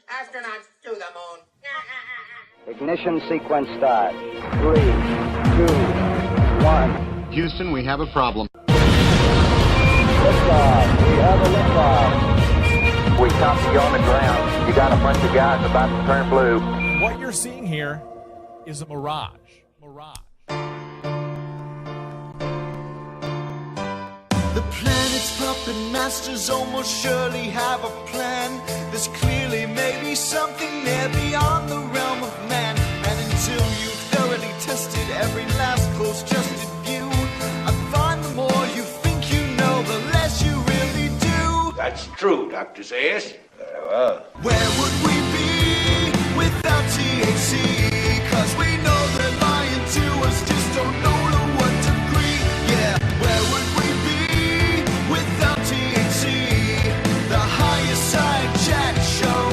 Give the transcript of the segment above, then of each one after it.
Astronauts to the moon. Ignition sequence start. 3, 2, 1. Houston, we have a problem. Liftoff. We have a liftoff. We copy you on the ground. You got a bunch of guys about to turn blue. What you're seeing here is a mirage. The planet's puppet masters almost surely have a plan. There's clearly maybe something there beyond the realm of man. And until you've thoroughly tested every last close-trusted view, I find the more you think you know, the less you really do. That's true, Dr. Zayas. Very well. Where would we be without THC? 'Cause we know they're lying to us, just don't know to what degree. Yeah, where would we be without THC? The Higherside Chats show.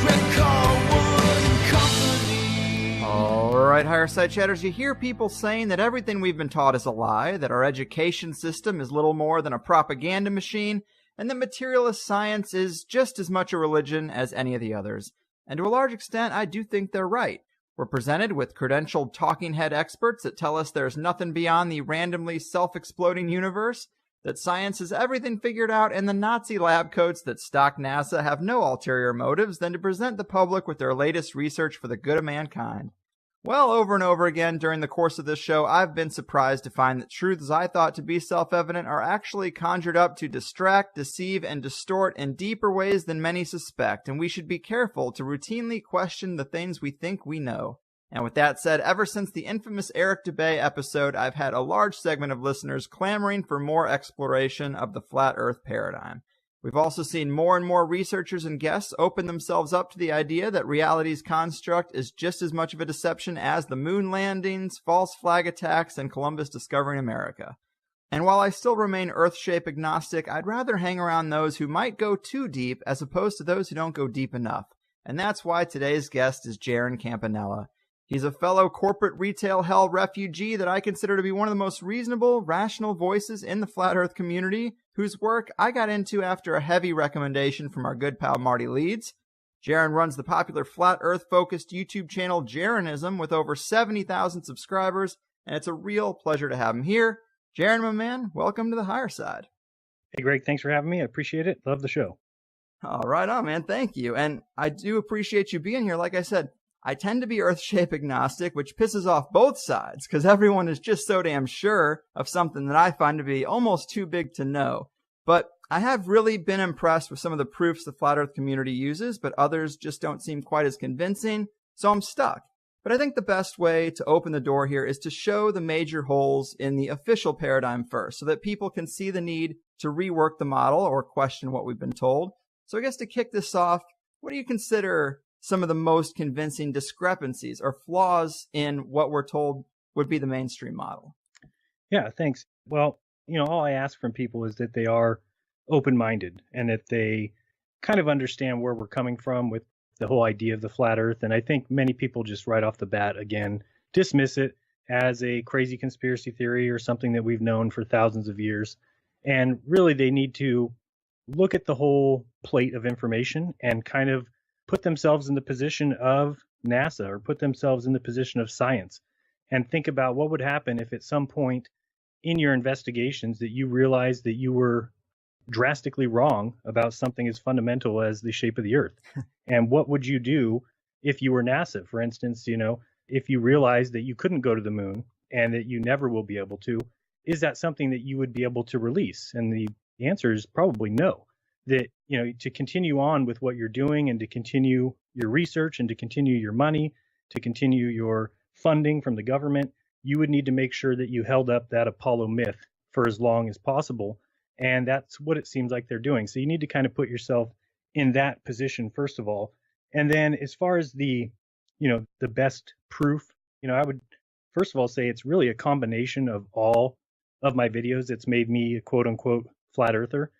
Greg Carlwood and company. All right, Higherside Chatters, you hear people saying that everything we've been taught is a lie, that our education system is little more than a propaganda machine, and that materialist science is just as much a religion as any of the others. And to a large extent, I do think they're right. We're presented with credentialed talking head experts that tell us there's nothing beyond the randomly self-exploding universe, that science has everything figured out, and the Nazi lab coats that stock NASA have no ulterior motives than to present the public with their latest research for the good of mankind. Well, over and over again during the course of this show, I've been surprised to find that truths I thought to be self-evident are actually conjured up to distract, deceive, and distort in deeper ways than many suspect, and we should be careful to routinely question the things we think we know. And with that said, ever since the infamous Eric Dubay episode, I've had a large segment of listeners clamoring for more exploration of the flat Earth paradigm. We've also seen more and more researchers and guests open themselves up to the idea that reality's construct is just as much of a deception as the moon landings, false flag attacks, and Columbus discovering America. And while I still remain Earth-shape agnostic, I'd rather hang around those who might go too deep as opposed to those who don't go deep enough. And that's why today's guest is Jeran Campanella. He's a fellow corporate retail hell refugee that I consider to be one of the most reasonable, rational voices in the flat Earth community, whose work I got into after a heavy recommendation from our good pal Marty Leeds. Jeran runs the popular flat Earth-focused YouTube channel Jeranism with over 70,000 subscribers, and it's a real pleasure to have him here. Jeran, my man, welcome to the Higherside. Hey, Greg, thanks for having me. I appreciate it. Love the show. All right on, man. Thank you. And I do appreciate you being here. Like I said, I tend to be Earth-shape agnostic, which pisses off both sides, because everyone is just so damn sure of something that I find to be almost too big to know. But I have really been impressed with some of the proofs the flat Earth community uses, but others just don't seem quite as convincing, so I'm stuck. But I think the best way to open the door here is to show the major holes in the official paradigm first, so that people can see the need to rework the model or question what we've been told. So I guess to kick this off, what do you consider some of the most convincing discrepancies or flaws in what we're told would be the mainstream model? Yeah, thanks. Well, all I ask from people is that they are open-minded and that they kind of understand where we're coming from with the whole idea of the flat Earth. And I think many people just right off the bat, again, dismiss it as a crazy conspiracy theory or something that we've known for thousands of years. And really, they need to look at the whole plate of information and kind of put themselves in the position of NASA or put themselves in the position of science and think about what would happen if at some point in your investigations that you realized that you were drastically wrong about something as fundamental as the shape of the Earth. And what would you do if you were NASA? For instance, if you realized that you couldn't go to the moon and that you never will be able to, is that something that you would be able to release? And the answer is probably no. That, to continue on with what you're doing and to continue your research and to continue your money, to continue your funding from the government, you would need to make sure that you held up that Apollo myth for as long as possible. And that's what it seems like they're doing. So you need to kind of put yourself in that position, first of all. And then as far as the best proof, I would first of all say it's really a combination of all of my videos that's made me a quote unquote flat earther.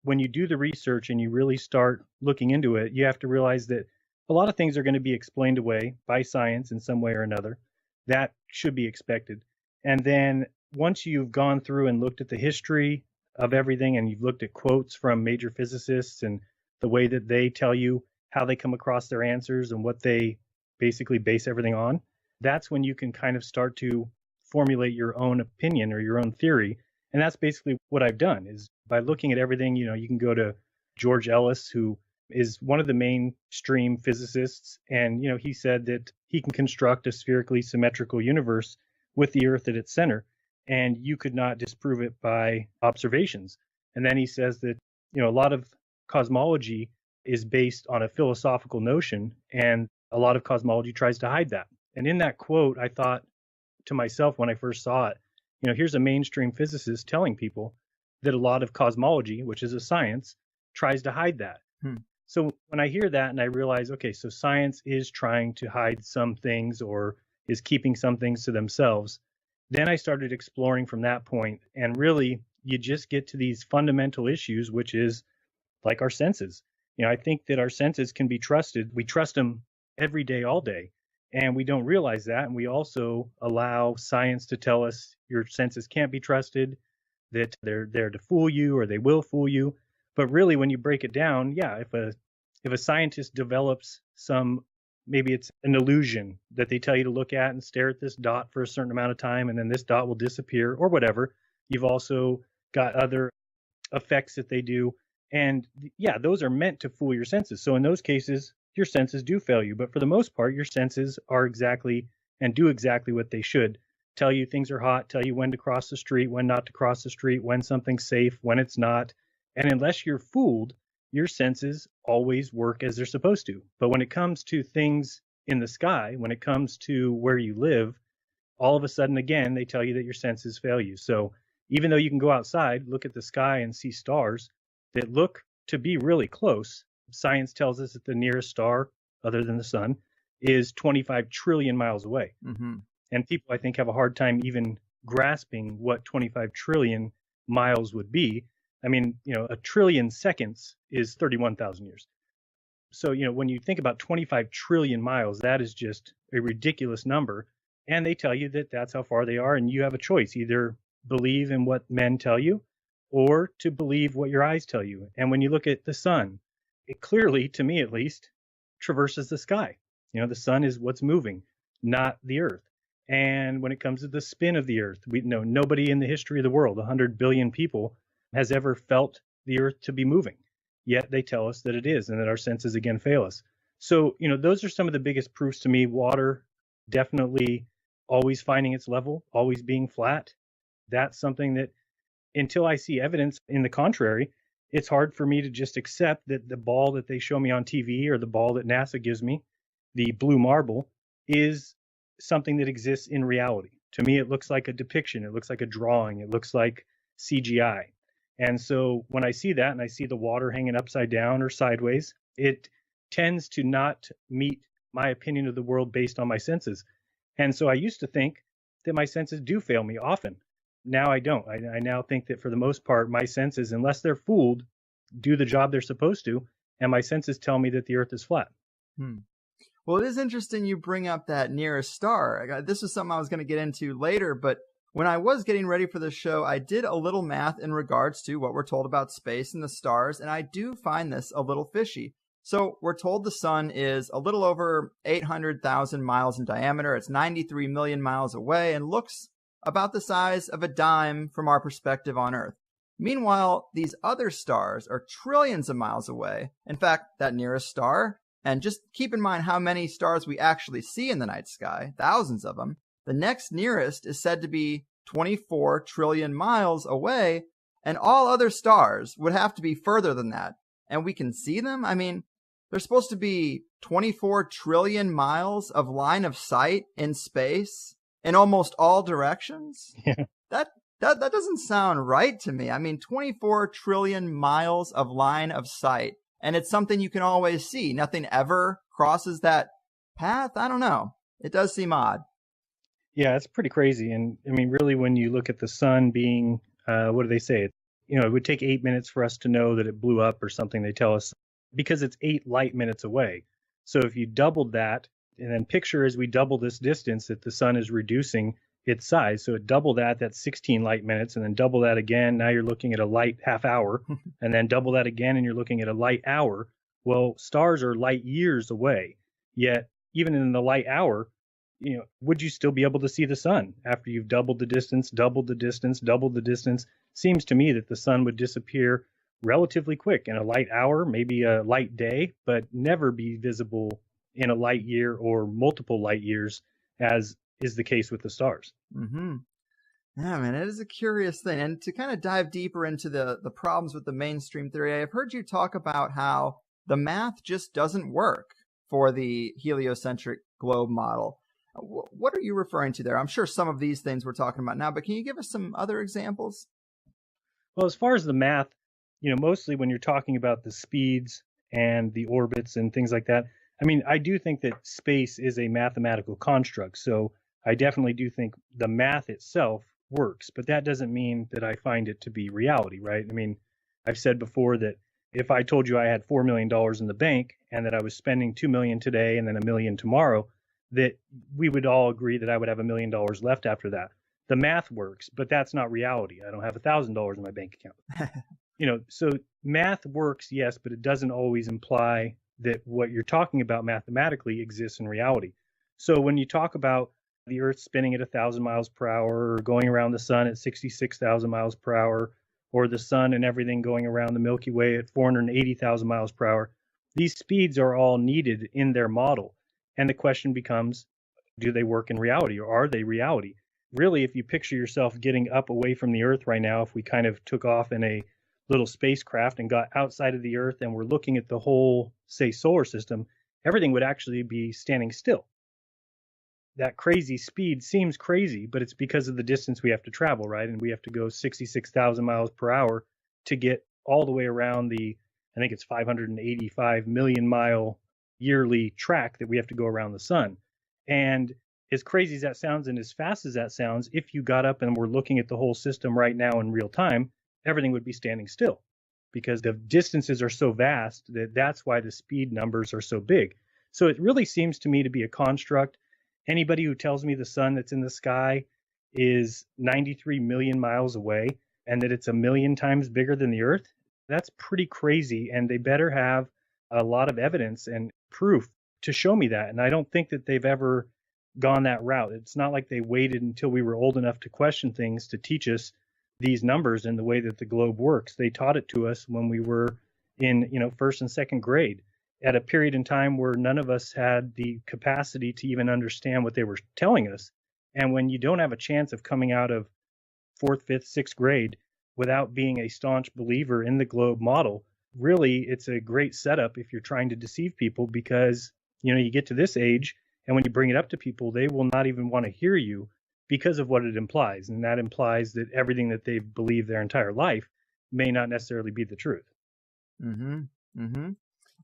When you do the research and you really start looking into it, you have to realize that a lot of things are going to be explained away by science in some way or another. That should be expected. And then once you've gone through and looked at the history of everything and you've looked at quotes from major physicists and the way that they tell you how they come across their answers and what they basically base everything on, that's when you can kind of start to formulate your own opinion or your own theory. And that's basically what I've done is by looking at everything, you can go to George Ellis, who is one of the mainstream physicists. And, he said that he can construct a spherically symmetrical universe with the Earth at its center, and you could not disprove it by observations. And then he says that, a lot of cosmology is based on a philosophical notion, and a lot of cosmology tries to hide that. And in that quote, I thought to myself when I first saw it, here's a mainstream physicist telling people that a lot of cosmology, which is a science, tries to hide that. So when I hear that and I realize, okay, so science is trying to hide some things or is keeping some things to themselves, then I started exploring from that point. And really, you just get to these fundamental issues, which is like our senses. I think that our senses can be trusted. We trust them every day, all day. And we don't realize that. And we also allow science to tell us your senses can't be trusted, that they're there to fool you or they will fool you. But really, when you break it down, if a scientist develops maybe it's an illusion that they tell you to look at and stare at this dot for a certain amount of time, and then this dot will disappear or whatever. You've also got other effects that they do. And those are meant to fool your senses. So in those cases, your senses do fail you. But for the most part, your senses are do exactly what they should. Tell you things are hot, tell you when to cross the street, when not to cross the street, when something's safe, when it's not. And unless you're fooled, your senses always work as they're supposed to. But when it comes to things in the sky, when it comes to where you live, all of a sudden, again, they tell you that your senses fail you. So even though you can go outside, look at the sky and see stars that look to be really close, science tells us that the nearest star, other than the sun, is 25 trillion miles away. And people, I think, have a hard time even grasping what 25 trillion miles would be. I mean, a trillion seconds is 31,000 years. So, when you think about 25 trillion miles, that is just a ridiculous number. And they tell you that that's how far they are. And you have a choice, either believe in what men tell you or to believe what your eyes tell you. And when you look at the sun, it clearly, to me at least, traverses the sky. The sun is what's moving, not the earth. And when it comes to the spin of the earth, we know nobody in the history of the world, 100 billion people, has ever felt the earth to be moving. Yet they tell us that it is, and that our senses again fail us. So, those are some of the biggest proofs to me. Water definitely always finding its level, always being flat. That's something that until I see evidence in the contrary, it's hard for me to just accept that the ball that they show me on TV or the ball that NASA gives me, the blue marble, is something that exists in reality. To me, it looks like a depiction. It looks like a drawing. It looks like CGI. And so when I see that and I see the water hanging upside down or sideways, it tends to not meet my opinion of the world based on my senses. And so I used to think that my senses do fail me often. Now I don't. I now think that for the most part, my senses, unless they're fooled, do the job they're supposed to. And my senses tell me that the earth is flat. Well, it is interesting you bring up that nearest star. This is something I was going to get into later, but when I was getting ready for the show, I did a little math in regards to what we're told about space and the stars, and I do find this a little fishy. So we're told the sun is a little over 800,000 miles in diameter. It's 93 million miles away and looks about the size of a dime from our perspective on Earth. Meanwhile, these other stars are trillions of miles away. In fact, that nearest star, and just keep in mind how many stars we actually see in the night sky, thousands of them, the next nearest is said to be 24 trillion miles away, and all other stars would have to be further than that. And we can see them? I mean, there's supposed to be 24 trillion miles of line of sight in space in almost all directions? Yeah. That doesn't sound right to me. I mean, 24 trillion miles of line of sight, and it's something you can always see. Nothing ever crosses that path? I don't know. It does seem odd. Yeah, it's pretty crazy. And I mean, really, when you look at the sun being, what do they say? It would take 8 minutes for us to know that it blew up or something, they tell us, because it's 8 light minutes away. So if you doubled that, and then picture as we double this distance that the sun is reducing its size. So it double that's 16 light minutes, and then double that again. Now you're looking at a light half hour, and then double that again, and you're looking at a light hour. Well, stars are light years away, yet even in the light hour, would you still be able to see the sun after you've doubled the distance, doubled the distance, doubled the distance? Seems to me that the sun would disappear relatively quick in a light hour, maybe a light day, but never be visible in a light year or multiple light years, as is the case with the stars. Mm-hmm. Yeah, man, it is a curious thing. And to kind of dive deeper into the problems with the mainstream theory, I've heard you talk about how the math just doesn't work for the heliocentric globe model. What are you referring to there? I'm sure some of these things we're talking about now, but can you give us some other examples? Well, as far as the math, mostly when you're talking about the speeds and the orbits and things like that, I mean, I do think that space is a mathematical construct. So I definitely do think the math itself works, but that doesn't mean that I find it to be reality, right? I mean, I've said before that if I told you I had $4 million in the bank and that I was spending $2 million today and then $1 million tomorrow, that we would all agree that I would have $1 million left after that. The math works, but that's not reality. I don't have $1,000 in my bank account. So math works, yes, but it doesn't always imply that what you're talking about mathematically exists in reality. So when you talk about the Earth spinning at 1,000 miles per hour, or going around the sun at 66,000 miles per hour, or the sun and everything going around the Milky Way at 480,000 miles per hour, these speeds are all needed in their model. And the question becomes, do they work in reality, or are they reality? Really, if you picture yourself getting up away from the Earth right now, if we kind of took off in a little spacecraft and got outside of the Earth and we're looking at the whole, say, solar system, everything would actually be standing still. That crazy speed seems crazy, but it's because of the distance we have to travel, right? And we have to go 66,000 miles per hour to get all the way around the, I think it's 585 million mile yearly track that we have to go around the sun. And as crazy as that sounds and as fast as that sounds, if you got up and were looking at the whole system right now in real time, everything would be standing still because the distances are so vast that that's why the speed numbers are so big. So it really seems to me to be a construct. Anybody who tells me the sun that's in the sky is 93 million miles away and that it's 1 million times bigger than the Earth, that's pretty crazy. And they better have a lot of evidence and proof to show me that. And I don't think that they've ever gone that route. It's not like they waited until we were old enough to question things to teach us these numbers and the way that the globe works. They taught it to us when we were in, first and second grade, at a period in time where none of us had the capacity to even understand what they were telling us. And when you don't have a chance of coming out of fourth, fifth, sixth grade without being a staunch believer in the globe model, really, it's a great setup if you're trying to deceive people because, you get to this age and when you bring it up to people, they will not even want to hear you because of what it implies. And that implies that everything that they've believed their entire life may not necessarily be the truth. Mm-hmm. Mm-hmm.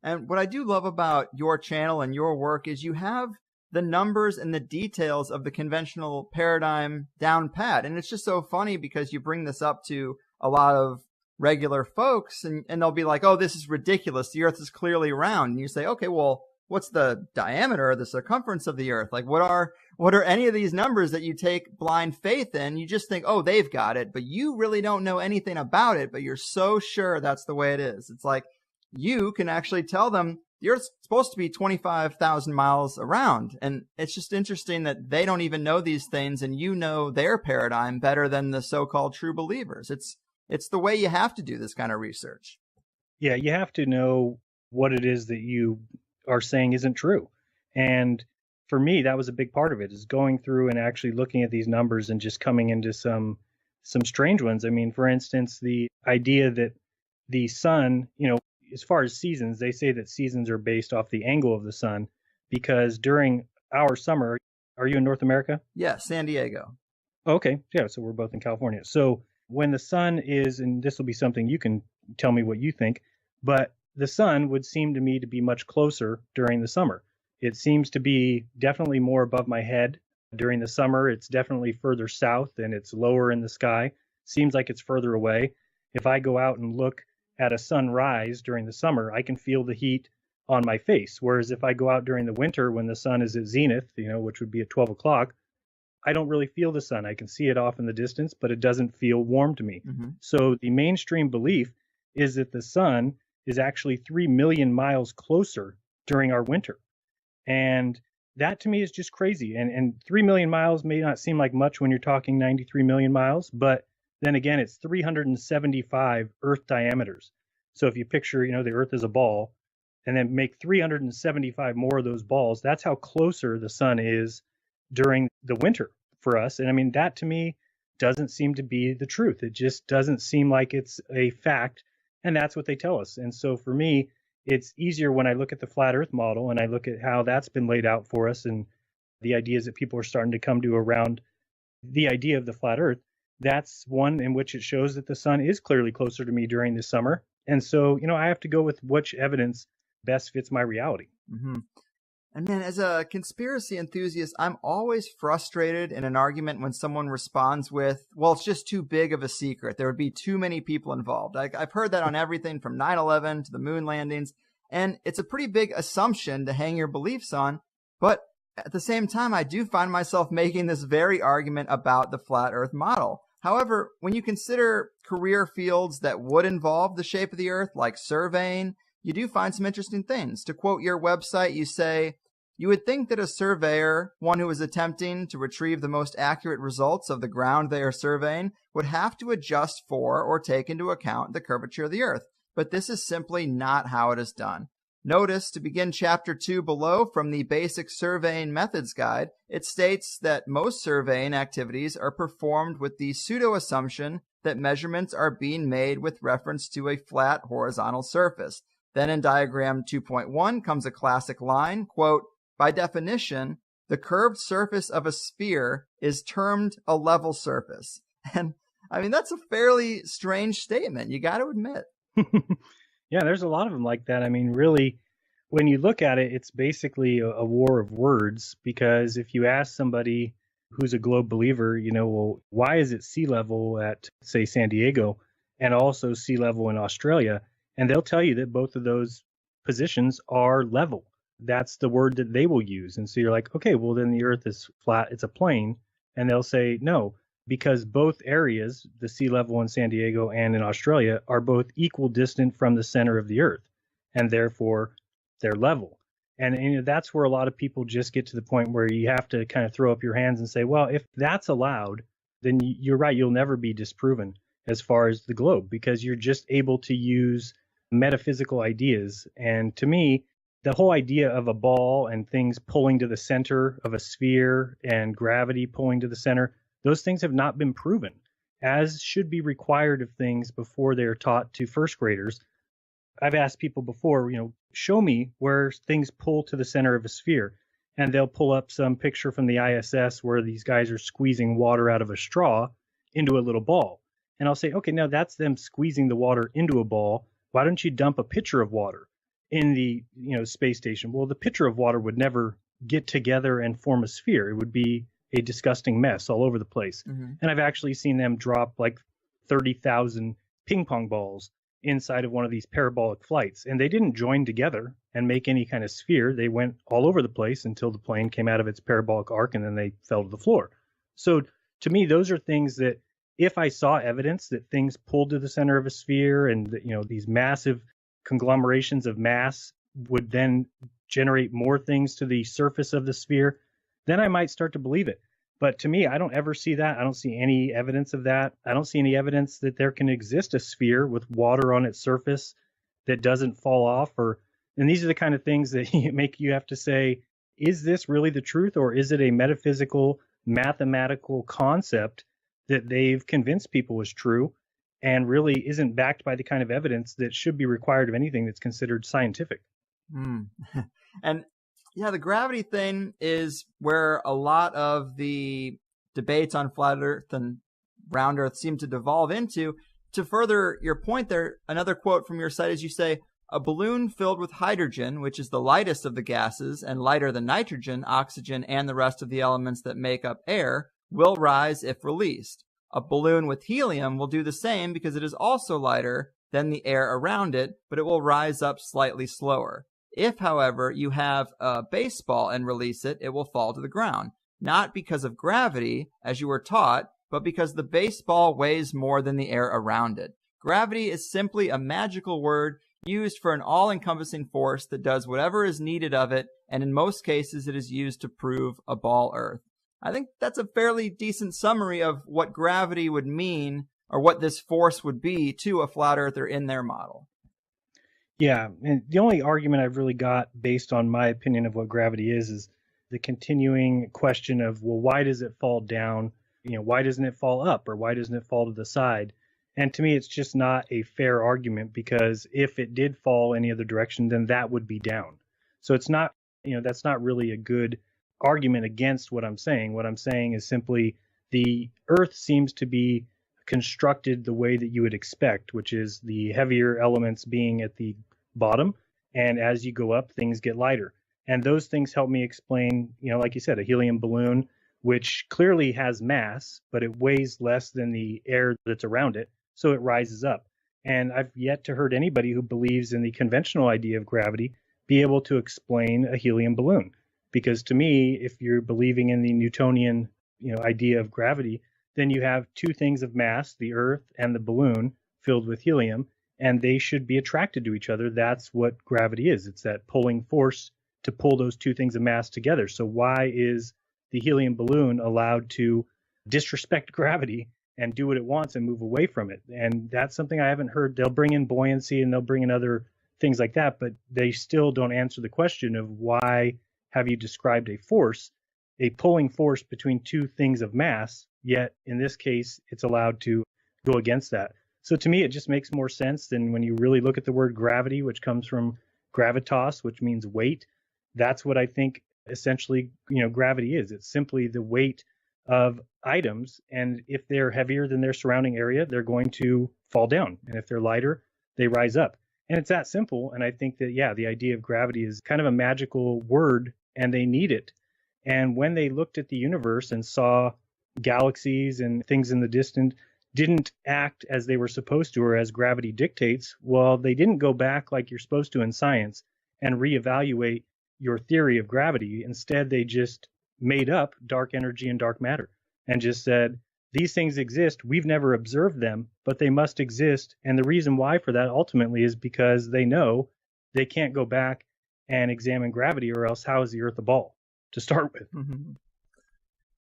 And what I do love about your channel and your work is you have the numbers and the details of the conventional paradigm down pat. And it's just so funny because you bring this up to a lot of regular folks and they'll be like, oh, this is ridiculous. The Earth is clearly round. And you say, okay, well, what's the diameter or the circumference of the Earth? Like, what are any of these numbers that you take blind faith in? You just think, oh, they've got it, but you really don't know anything about it, but you're so sure that's the way it is. It's like you can actually tell them the Earth's supposed to be 25,000 miles around. And it's just interesting that they don't even know these things and you know their paradigm better than the so-called true believers. It's the way you have to do this kind of research. Yeah, you have to know what it is that you are saying isn't true. And for me, that was a big part of it, is going through and actually looking at these numbers and just coming into some strange ones. I mean, for instance, the idea that the sun, as far as seasons, they say that seasons are based off the angle of the sun because during our summer, are you in North America? Yeah, San Diego. Okay. Yeah. So we're both in California. So when the sun is, and this will be something you can tell me what you think, but the sun would seem to me to be much closer during the summer. It seems to be definitely more above my head during the summer. It's definitely further south and it's lower in the sky. Seems like it's further away. If I go out and look at a sunrise during the summer, I can feel the heat on my face. Whereas if I go out during the winter when the sun is at zenith, which would be at 12 o'clock, I don't really feel the sun. I can see it off in the distance, but it doesn't feel warm to me. Mm-hmm. So the mainstream belief is that the sun is actually 3 million miles closer during our winter. And that to me is just crazy. And 3 million miles may not seem like much when you're talking 93 million miles, but then again, it's 375 Earth diameters. So if you picture, the Earth as a ball, and then make 375 more of those balls, that's how closer the sun is during the winter for us. And I mean, that to me doesn't seem to be the truth. It just doesn't seem like it's a fact. And that's what they tell us. And so for me, it's easier when I look at the flat Earth model and I look at how that's been laid out for us and the ideas that people are starting to come to around the idea of the flat Earth. That's one in which it shows that the sun is clearly closer to me during the summer. And so, I have to go with which evidence best fits my reality. Mm-hmm. And man, as a conspiracy enthusiast, I'm always frustrated in an argument when someone responds with, well, it's just too big of a secret. There would be too many people involved. I've heard that on everything from 9/11 to the moon landings. And it's a pretty big assumption to hang your beliefs on. But at the same time, I do find myself making this very argument about the flat Earth model. However, when you consider career fields that would involve the shape of the Earth, like surveying, you do find some interesting things. To quote your website, you say, you would think that a surveyor, one who is attempting to retrieve the most accurate results of the ground they are surveying, would have to adjust for or take into account the curvature of the Earth. But this is simply not how it is done. Notice, to begin Chapter 2 below from the Basic Surveying Methods Guide, it states that most surveying activities are performed with the pseudo-assumption that measurements are being made with reference to a flat horizontal surface. Then in diagram 2.1 comes a classic line, quote, by definition, the curved surface of a sphere is termed a level surface. And I mean, that's a fairly strange statement, you got to admit. Yeah, there's a lot of them like that. I mean, really, when you look at it, it's basically a war of words, because if you ask somebody who's a globe believer, well, why is it sea level at, say, San Diego and also sea level in Australia? And they'll tell you that both of those positions are level. That's the word that they will use. And so you're like, okay, well, then the Earth is flat, it's a plane. And they'll say, no, because both areas, the sea level in San Diego and in Australia, are both equal distant from the center of the Earth, and therefore they're level. And that's where a lot of people just get to the point where you have to kind of throw up your hands and say, well, if that's allowed, then you're right, you'll never be disproven as far as the globe, because you're just able to use metaphysical ideas. And to me, the whole idea of a ball and things pulling to the center of a sphere and gravity pulling to the center, those things have not been proven, as should be required of things before they're taught to first graders. I've asked people before, show me where things pull to the center of a sphere. And they'll pull up some picture from the ISS where these guys are squeezing water out of a straw into a little ball. And I'll say, okay, now that's them squeezing the water into a ball. Why don't you dump a pitcher of water in the space station? Well, the pitcher of water would never get together and form a sphere. It would be a disgusting mess all over the place. Mm-hmm. And I've actually seen them drop like 30,000 ping pong balls inside of one of these parabolic flights. And they didn't join together and make any kind of sphere. They went all over the place until the plane came out of its parabolic arc and then they fell to the floor. So to me, those are things that if I saw evidence that things pulled to the center of a sphere and that, these massive conglomerations of mass would then generate more things to the surface of the sphere, then I might start to believe it. But to me, I don't ever see that. I don't see any evidence of that. I don't see any evidence that there can exist a sphere with water on its surface that doesn't fall off. And these are the kind of things that make you have to say, is this really the truth, or is it a metaphysical, mathematical concept that they've convinced people is true and really isn't backed by the kind of evidence that should be required of anything that's considered scientific? And yeah, the gravity thing is where a lot of the debates on flat Earth and round Earth seem to devolve into. To further your point there, another quote from your site is you say, a balloon filled with hydrogen, which is the lightest of the gases and lighter than nitrogen, oxygen, and the rest of the elements that make up air, will rise if released. A balloon with helium will do the same because it is also lighter than the air around it, but it will rise up slightly slower. If, however, you have a baseball and release it, it will fall to the ground. Not because of gravity, as you were taught, but because the baseball weighs more than the air around it. Gravity is simply a magical word used for an all-encompassing force that does whatever is needed of it, and in most cases it is used to prove a ball Earth. I think that's a fairly decent summary of what gravity would mean, or what this force would be to a flat earther in their model. Yeah, and the only argument I've really got based on my opinion of what gravity is the continuing question of, well, why does it fall down? Why doesn't it fall up, or why doesn't it fall to the side? And to me, it's just not a fair argument, because if it did fall any other direction, then that would be down. So it's not, that's not really a good argument against what I'm saying. What I'm saying is simply the Earth seems to be constructed the way that you would expect, which is the heavier elements being at the bottom, and as you go up, things get lighter. And those things help me explain, like you said, a helium balloon, which clearly has mass, but it weighs less than the air that's around it, so it rises up. And I've yet to heard anybody who believes in the conventional idea of gravity be able to explain a helium balloon. Because to me, if you're believing in the Newtonian, idea of gravity, then you have two things of mass, the Earth and the balloon filled with helium, and they should be attracted to each other. That's what gravity is. It's that pulling force to pull those two things of mass together. So why is the helium balloon allowed to disrespect gravity and do what it wants and move away from it? And that's something I haven't heard. They'll bring in buoyancy and they'll bring in other things like that, but they still don't answer the question of why have you described a force, a pulling force between two things of mass, yet in this case, it's allowed to go against that. So to me, it just makes more sense than when you really look at the word gravity, which comes from gravitas, which means weight. That's what I think essentially, gravity is. It's simply the weight of items. And if they're heavier than their surrounding area, they're going to fall down. And if they're lighter, they rise up. And it's that simple. And I think that, the idea of gravity is kind of a magical word, and they need it. And when they looked at the universe and saw galaxies and things in the distant didn't act as they were supposed to, or as gravity dictates, well, they didn't go back like you're supposed to in science and reevaluate your theory of gravity. Instead, they just made up dark energy and dark matter and just said, these things exist. We've never observed them, but they must exist. And the reason why for that ultimately is because they know they can't go back and examine gravity, or else how is the Earth a ball to start with? Mm-hmm.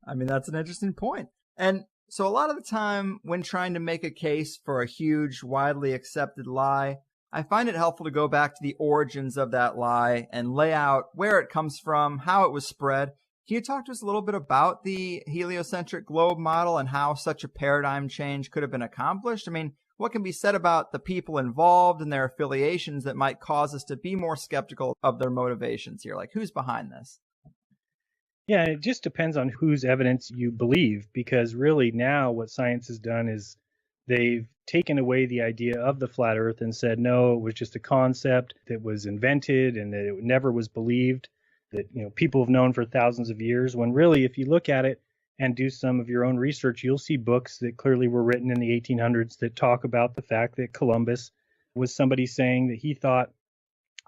I mean, that's an interesting point. And so a lot of the time when trying to make a case for a huge, widely accepted lie, I find it helpful to go back to the origins of that lie and lay out where it comes from, how it was spread. Can you talk to us a little bit about the heliocentric globe model and how such a paradigm change could have been accomplished? I mean, what can be said about the people involved and their affiliations that might cause us to be more skeptical of their motivations here? Like, who's behind this? Yeah, it just depends on whose evidence you believe, because really now what science has done is they've taken away the idea of the flat Earth and said, no, it was just a concept that was invented and that it never was believed, that people have known for thousands of years, when really, if you look at it and do some of your own research, you'll see books that clearly were written in the 1800s that talk about the fact that Columbus was somebody saying that he thought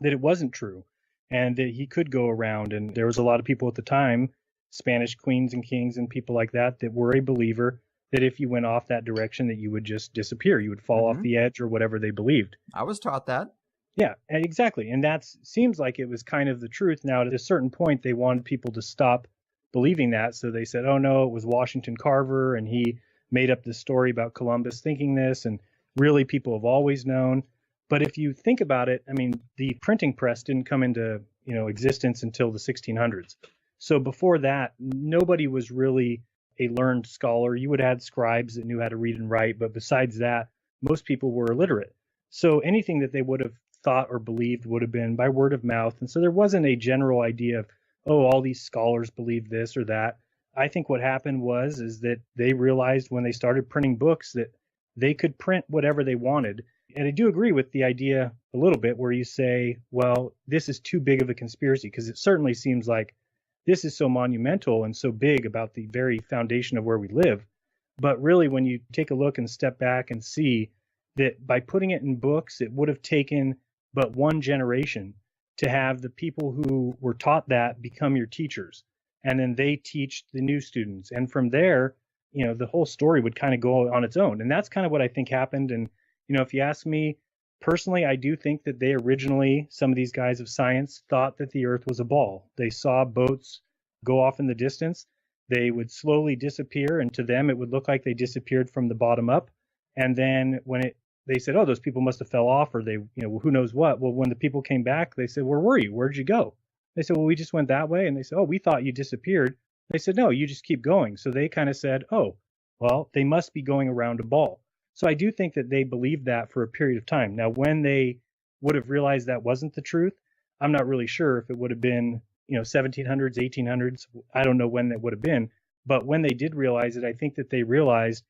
that it wasn't true and that he could go around. And there was a lot of people at the time, Spanish queens and kings and people like that, that were a believer that if you went off that direction, that you would just disappear. You would fall off the edge or whatever they believed. I was taught that. Yeah, exactly. And that seems like it was kind of the truth. Now, at a certain point, they wanted people to stop believing that. So they said, oh, no, it was Washington Carver, and he made up this story about Columbus thinking this. And really, people have always known. But if you think about it, I mean, the printing press didn't come into existence until the 1600s. So before that, nobody was really a learned scholar. You would have had scribes that knew how to read and write. But besides that, most people were illiterate. So anything that they would have thought or believed would have been by word of mouth. And so there wasn't a general idea of, oh, all these scholars believe this or that. I think what happened is that they realized when they started printing books that they could print whatever they wanted. And I do agree with the idea a little bit where you say, well, this is too big of a conspiracy, because it certainly seems like this is so monumental and so big about the very foundation of where we live. But really, when you take a look and step back and see that by putting it in books, it would have taken but one generation to have the people who were taught that become your teachers. And then they teach the new students. And from there, the whole story would kind of go on its own. And that's kind of what I think happened. And, if you ask me, Personally, I do think that they originally, some of these guys of science, thought that the Earth was a ball. They saw boats go off in the distance. They would slowly disappear, and to them it would look like they disappeared from the bottom up. And then they said, oh, those people must have fell off, or they, who knows what. Well, when the people came back, they said, where were you? Where'd you go? They said, well, we just went that way. And they said, oh, we thought you disappeared. They said, no, you just keep going. So they kind of said, oh, well, they must be going around a ball. So I do think that they believed that for a period of time. Now, when they would have realized that wasn't the truth, I'm not really sure if it would have been, 1700s, 1800s. I don't know when that would have been. But when they did realize it, I think that they realized,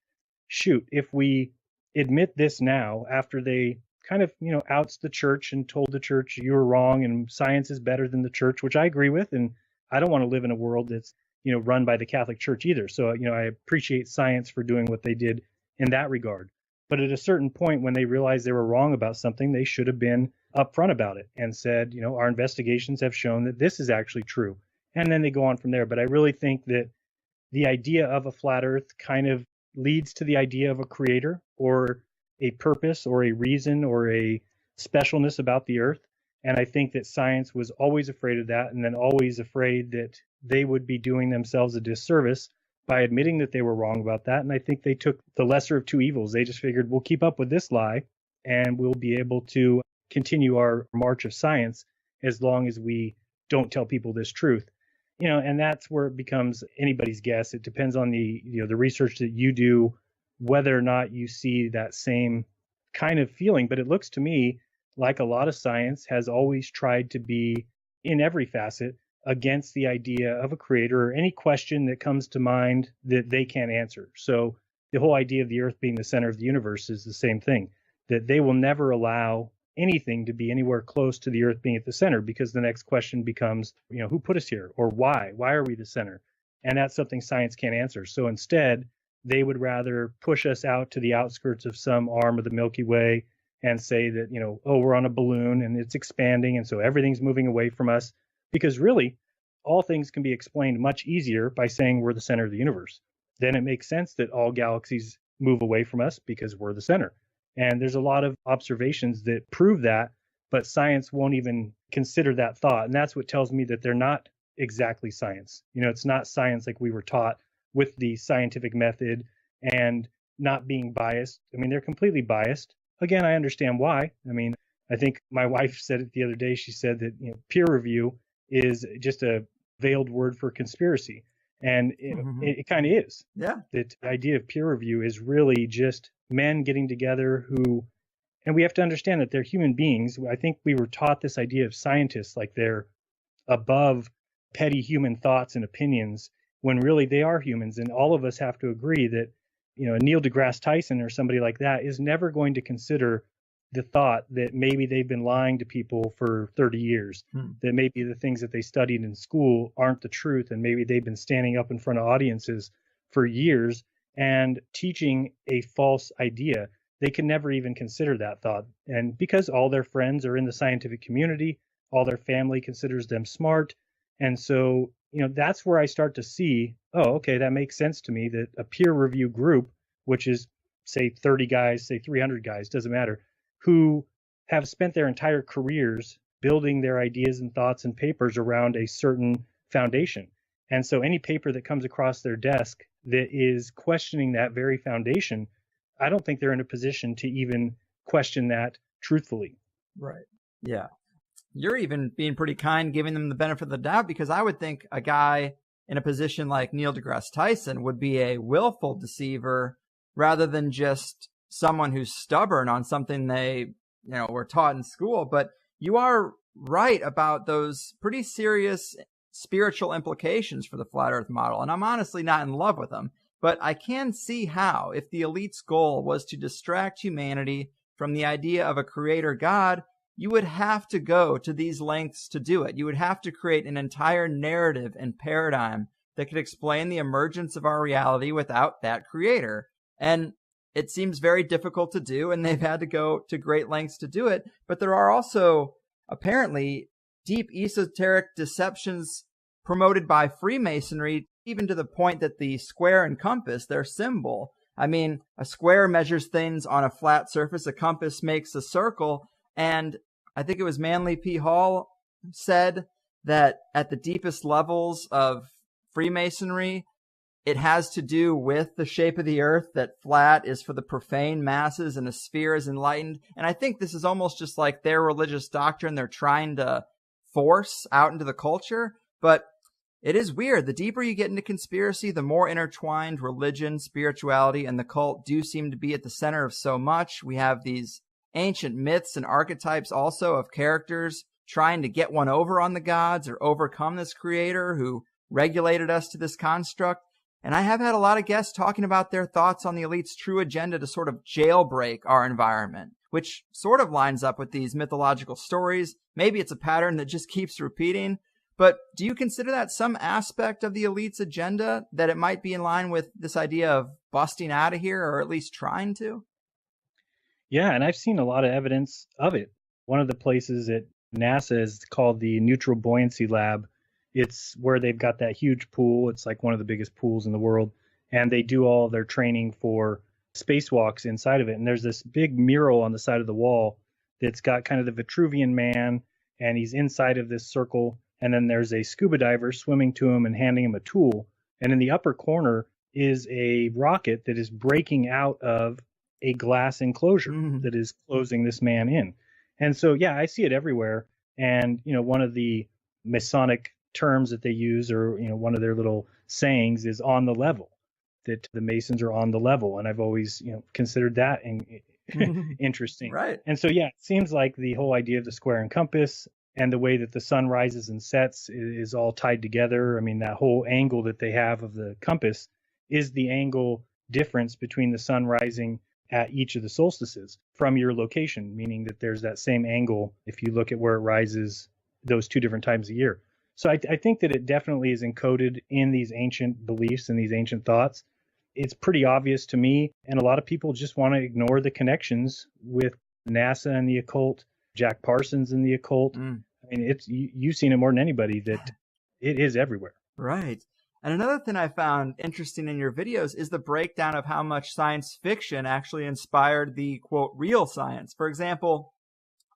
shoot, if we admit this now, after they kind of, outs the church and told the church you were wrong and science is better than the church, which I agree with. And I don't want to live in a world that's, run by the Catholic Church either. So, I appreciate science for doing what they did in that regard. But at a certain point, when they realized they were wrong about something, they should have been upfront about it and said, our investigations have shown that this is actually true. And then they go on from there. But I really think that the idea of a flat Earth kind of leads to the idea of a creator or a purpose or a reason or a specialness about the Earth. And I think that science was always afraid of that, and then always afraid that they would be doing themselves a disservice by admitting that they were wrong about that. And I think they took the lesser of two evils. They just figured, we'll keep up with this lie and we'll be able to continue our march of science as long as we don't tell people this truth. And that's where it becomes anybody's guess. It depends on the research that you do, whether or not you see that same kind of feeling. But it looks to me like a lot of science has always tried to be, in every facet, against the idea of a creator or any question that comes to mind that they can't answer. So the whole idea of the Earth being the center of the universe is the same thing, that they will never allow anything to be anywhere close to the Earth being at the center, because the next question becomes, who put us here, or why? Why are we the center? And that's something science can't answer. So instead, they would rather push us out to the outskirts of some arm of the Milky Way and say that, we're on a balloon and it's expanding, and so everything's moving away from us. Because really, all things can be explained much easier by saying we're the center of the universe. Then it makes sense that all galaxies move away from us because we're the center. And there's a lot of observations that prove that, but science won't even consider that thought. And that's what tells me that they're not exactly science. It's not science like we were taught with the scientific method and not being biased. I mean, they're completely biased. Again, I understand why. I mean, I think my wife said it the other day. She said that peer review is just a veiled word for conspiracy. And it kind of is. Yeah. The idea of peer review is really just men getting together and we have to understand that they're human beings. I think we were taught this idea of scientists like they're above petty human thoughts and opinions, when really they are humans. And all of us have to agree that, Neil deGrasse Tyson or somebody like that is never going to consider the thought that maybe they've been lying to people for 30 years, that maybe the things that they studied in school aren't the truth, and maybe they've been standing up in front of audiences for years and teaching a false idea. They can never even consider that thought. And because all their friends are in the scientific community, all their family considers them smart. And so, that's where I start to see, oh, okay, that makes sense to me, that a peer review group, which is say 30 guys, say 300 guys, doesn't matter, who have spent their entire careers building their ideas and thoughts and papers around a certain foundation. And so any paper that comes across their desk that is questioning that very foundation, I don't think they're in a position to even question that truthfully. Right. Yeah. You're even being pretty kind, giving them the benefit of the doubt, because I would think a guy in a position like Neil deGrasse Tyson would be a willful deceiver rather than just someone who's stubborn on something they, were taught in school. But you are right about those pretty serious spiritual implications for the flat Earth model. And I'm honestly not in love with them, but I can see how, if the elite's goal was to distract humanity from the idea of a creator God, you would have to go to these lengths to do it. You would have to create an entire narrative and paradigm that could explain the emergence of our reality without that creator. And it seems very difficult to do, and they've had to go to great lengths to do it. But there are also apparently deep esoteric deceptions promoted by Freemasonry, even to the point that the square and compass, their symbol, I mean, a square measures things on a flat surface, a compass makes a circle, and I think it was Manly P. Hall said that at the deepest levels of Freemasonry, it has to do with the shape of the earth, that flat is for the profane masses and a sphere is enlightened. And I think this is almost just like their religious doctrine they're trying to force out into the culture. But it is weird. The deeper you get into conspiracy, the more intertwined religion, spirituality, and the cult do seem to be at the center of so much. We have these ancient myths and archetypes also of characters trying to get one over on the gods or overcome this creator who regulated us to this construct. And I have had a lot of guests talking about their thoughts on the elite's true agenda to sort of jailbreak our environment, which sort of lines up with these mythological stories. Maybe it's a pattern that just keeps repeating. But do you consider that some aspect of the elite's agenda, that it might be in line with this idea of busting out of here, or at least trying to? Yeah, and I've seen a lot of evidence of it. One of the places at NASA is called the Neutral Buoyancy Lab. It's where they've got that huge pool. It's like one of the biggest pools in the world. And they do all their training for spacewalks inside of it. And there's this big mural on the side of the wall that's got kind of the Vitruvian Man, and he's inside of this circle. And then there's a scuba diver swimming to him and handing him a tool. And in the upper corner is a rocket that is breaking out of a glass enclosure that is closing this man in. And so, yeah, I see it everywhere. And, one of the Masonic terms that they use, or, one of their little sayings is on the level, that the Masons are on the level. And I've always, considered that interesting. Right. And so, yeah, it seems like the whole idea of the square and compass and the way that the sun rises and sets is all tied together. I mean, that whole angle that they have of the compass is the angle difference between the sun rising at each of the solstices from your location, meaning that there's that same angle if you look at where it rises those two different times a year. So I think that it definitely is encoded in these ancient beliefs and these ancient thoughts. It's pretty obvious to me, and a lot of people just want to ignore the connections with NASA and the occult, Jack Parsons and the occult. I mean, you've seen it more than anybody, that it is everywhere. Right. And another thing I found interesting in your videos is the breakdown of how much science fiction actually inspired the, quote, real science. For example,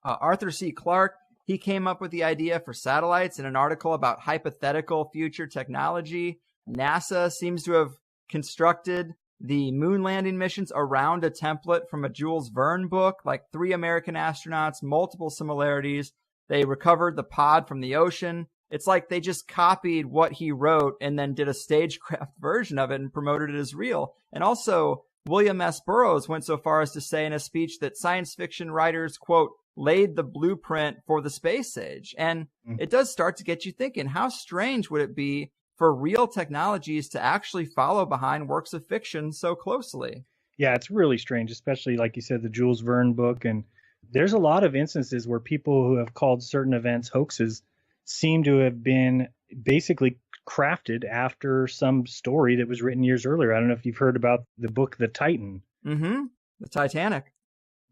Arthur C. Clarke, he came up with the idea for satellites in an article about hypothetical future technology. NASA seems to have constructed the moon landing missions around a template from a Jules Verne book, like 3 American astronauts, multiple similarities. They recovered the pod from the ocean. It's like they just copied what he wrote and then did a stagecraft version of it and promoted it as real. And also, William S. Burroughs went so far as to say in a speech that science fiction writers, quote, laid the blueprint for the space age. And it does start to get you thinking, how strange would it be for real technologies to actually follow behind works of fiction so closely? Yeah, it's really strange, especially like you said, the Jules Verne book. And there's a lot of instances where people who have called certain events hoaxes seem to have been basically crafted after some story that was written years earlier. I don't know if you've heard about the book The Titan. The Titanic.